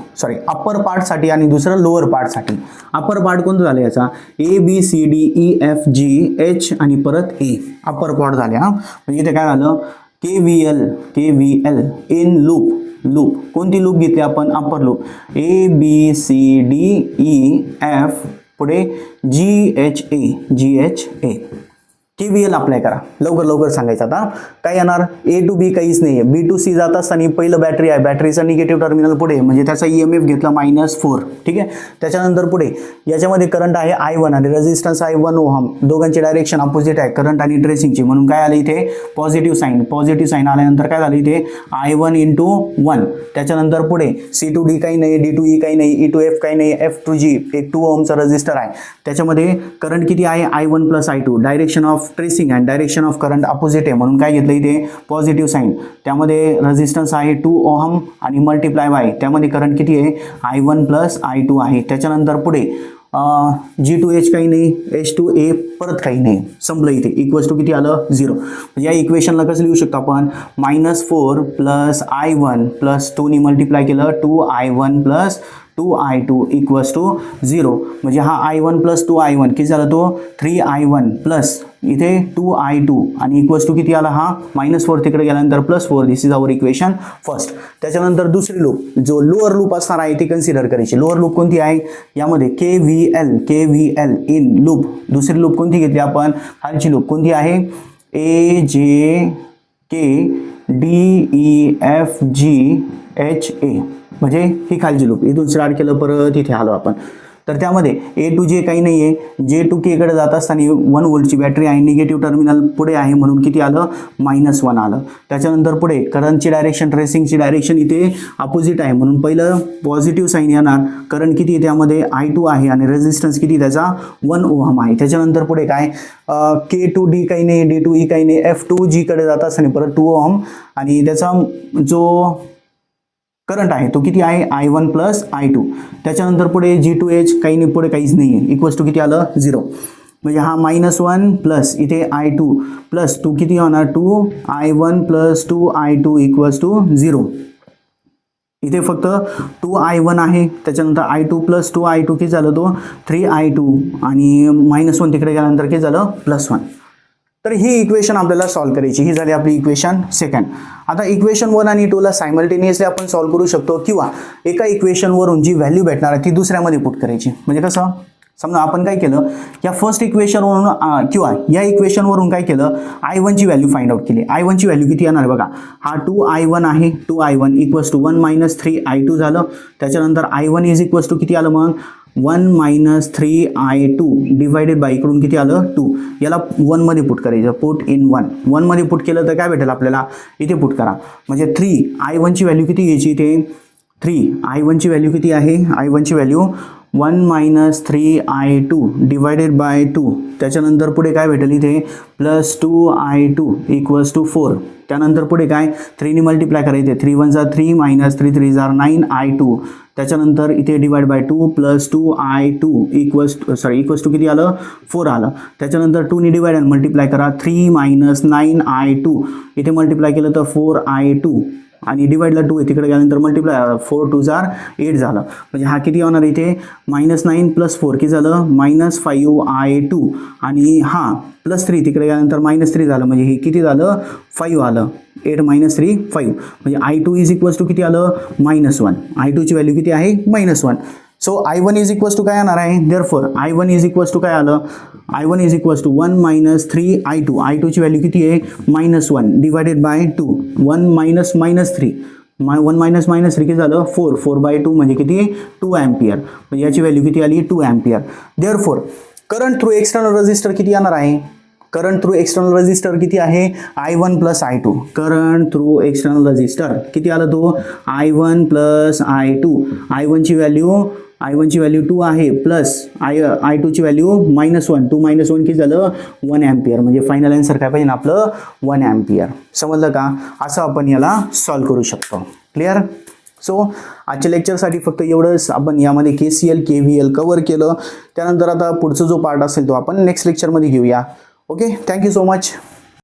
अप्पर पार्टसाठी आणि दुसरं लोअर पार्टसाठी. अप्पर पार्ट कोणतं झालं याचा A B C D E F G H आणि परत A अप्पर पार्ट झाले. म्हणजे इथे काय झालं KVL इन लूप कोणती लूप घेतली आपण upper loop A B C D E F पुढे GHA KVL अप्लाय करा. लवकर सांगायचं. आता काय येणार A to B काहीच नाही आहे. B to C जात असताना पहिलं बॅटरी आहे, बॅटरीचा निगेटिव्ह टर्मिनल पुढे म्हणजे त्याचा EMF घेतला -4. ठीक आहे. त्याच्यानंतर पुढे याच्यामध्ये करंट आहे I1 आणि रेजिस्टन्स आहे 1 ohm. दोघांची डायरेक्शन अपोजिट आहे करंट आणि ट्रेसिंगची, म्हणून काय आलं इथे पॉझिटिव्ह साईन आल्यानंतर काय झालं इथे I1 × 1. त्याच्यानंतर पुढे C to D काही नाही, D to E काही नाही, E to F काही नाही, F to G एक 2 ohmचा रेजिस्टर आहे. त्याच्यामध्ये करंट किती आहे I1 + I2. Direction of tracing and direction of current opposite आहे म्हणून काय घेतलं इथे पॉझिटिव्ह साईन. त्यामध्ये रेजिस्टन्स आहे 2 ohm आणि मल्टिप्लाय बाय त्यामध्ये करंट किती आहे I1 + I2 आहे. त्याच्यानंतर पुढे G to H काही नाही, H to A परत काही नाही, संपलं इथे. इक्वल्स टू किती आलं 0. म्हणजे या इक्वेशनला कसं लिहू शकतो आपण -4 + I1 + 2 ने मल्टिप्लाय केलं 2I1 + 2i2 इक्वल्स टू 0. म्हणजे हा i1 प्लस 2i1 किती झाला तो 3i1 प्लस इथे 2i2 आणि इक्वल्स टू किती आला हा -4 तिकडे गेल्यानंतर +4. दिस इज आवर इक्वेशन फर्स्ट. त्याच्यानंतर दुसरी लूप जो लोअर लूप असणार आहे ती कन्सिडर करायची. लोअर लूप कोणती आहे यामध्ये KVL इन लूप. दुसरी लूप कोणती घेतली आपण खालची लूप कोणती आहे AJKDEFGHA म्हणजे ही खालची लूप. इथून स्टार्ट केलं परत इथे आलो आपण. तर त्यामध्ये A to J काही नाही आहे. J to K कडे जात असताना 1 व्होल्टची बॅटरी आहे. निगेटिव्ह टर्मिनल पुढे आहे म्हणून किती आलं -1 आलं. त्याच्यानंतर पुढे करंटची डायरेक्शन ट्रेसिंगची डायरेक्शन इथे अपोजिट आहे म्हणून पहिलं पॉझिटिव्ह साईन येणार. करंट किती त्यामध्ये I2 आहे आणि रेझिस्टन्स किती त्याचा 1 ओहम आहे. त्याच्यानंतर पुढे काय K to D काही नाही, D to E काही नाही. F to G कडे जात असताना परत 2 ओहम आणि त्याचा जो करंट आहे तो किती आहे I1 प्लस I2. त्याच्यानंतर पुढे G to H काही नाही, पुढे काहीच नाही आहे. इक्वल्स टू किती आलं 0. म्हणजे हा -1 प्लस इथे I2 प्लस 2 किती होणार 2i1 plus 2i2 equals to 0. इथे फक्त 2i1 आहे. त्याच्यानंतर I2 प्लस 2i2 किती झालं तो 3i2 आणि -1 तिकडे गेल्यानंतर किती झालं +1. तर ही इक्वेशन आपल्याला सॉल्व्ह करायची. ही झाली आपली इक्वेशन सेकंड. आता इक्वेशन 1 आणि 2 ला सायमल्टेनियसली आपण सॉल्व्ह करू शकतो किंवा एका इक्वेशनवरून जी व्हॅल्यू भेटणार आहे ती दुसऱ्यामध्ये पुट करायची. म्हणजे कसं समजा आपण काय केलं या फर्स्ट इक्वेशनवरून किंवा या इक्वेशनवरून काय केलं I1 ची व्हॅल्यू फाइंड आउट केली. I1 ची व्हॅल्यू किती येणार बघा हा 2i1 आहे. 2i1 इक्वल्स टू 1 - 3i2 झालं. त्याच्यानंतर I1 इज इक्वल्स टू किती आलं मग 1 - 3i2 डिवायडेड बाय इकडून किती आलं 2. याला 1 मध्ये पुट करायचं. पुट इन 1 मध्ये पुट केलं तर काय भेटेल आपल्याला इथे पुट करा. म्हणजे 3i1 ची व्हॅल्यू किती घ्यायची इथे 3i1 ची व्हॅल्यू किती आहे I1 ची व्हॅल्यू 1 - 3i2 डिवायडेड बाय 2. त्याच्यानंतर पुढे काय भेटेल इथे +2i2 इक्वल्स टू 4. त्यानंतर पुढे काय 3 ने मल्टिप्लाय करायचे 3 1 3 -3 3 9i2. त्याच्यानंतर इथे divide by 2 + 2i2 equals to किती आलं 4 आलं. त्याच्यानंतर 2 ने डिवाइड आणि मल्टिप्लाय करा 3 - 9i2 इथे मल्टिप्लाय केलं तर 4i2 आणि डिवाइडला 2 आहे तिकडे गेल्यानंतर मल्टिप्लाय 4 2 8 झालं. म्हणजे हा किती होणार इथे -9 + 4 किती झालं -5i2 आणि हा +3 तिकडे गेल्यानंतर -3 झालं. म्हणजे हे किती झालं 5 आलं. 8 - 3 5. म्हणजे I2 इज इक्वल्स टू किती आलं -1. I2 ची व्हॅल्यू किती आहे -1. So I1 is equals to काय येणार आहे therefore I1 is equals to काय आलं I1 is equals to 1 - 3i2. I2 ची व्हॅल्यू किती आहे -1 डिवायडेड बाय 2. 1 - -3 1 - -3 किती झालं 4 4/2 म्हणजे किती 2 अँपियर. म्हणजे याची व्हॅल्यू किती आली 2 ampere. Therefore current through external resistor किती येणार आहे करंट थ्रू एक्सटर्नल रेझिस्टर किती आहे I1 plus I2. Current through external resistor किती आला तो I1 प्लस I2. I1 ची व्हॅल्यू 2 आहे प्लस I2 ची व्हॅल्यू -1. 2 - 1 किती झालं 1 अँपियर. म्हणजे फायनल आन्सर काय पाहिजे आपलं 1 अँपियर. समजलं का. असं आपण याला सॉल्व्ह करू शकतो. क्लिअर. सो आजच्या लेक्चरसाठी फक्त एवढंच. आपण यामध्ये KCL KVL कव्हर केलं. त्यानंतर आता पुढचा जो पार्ट असेल तो आपण नेक्स्ट लेक्चरमध्ये घेऊया. ओके. Thank you so much.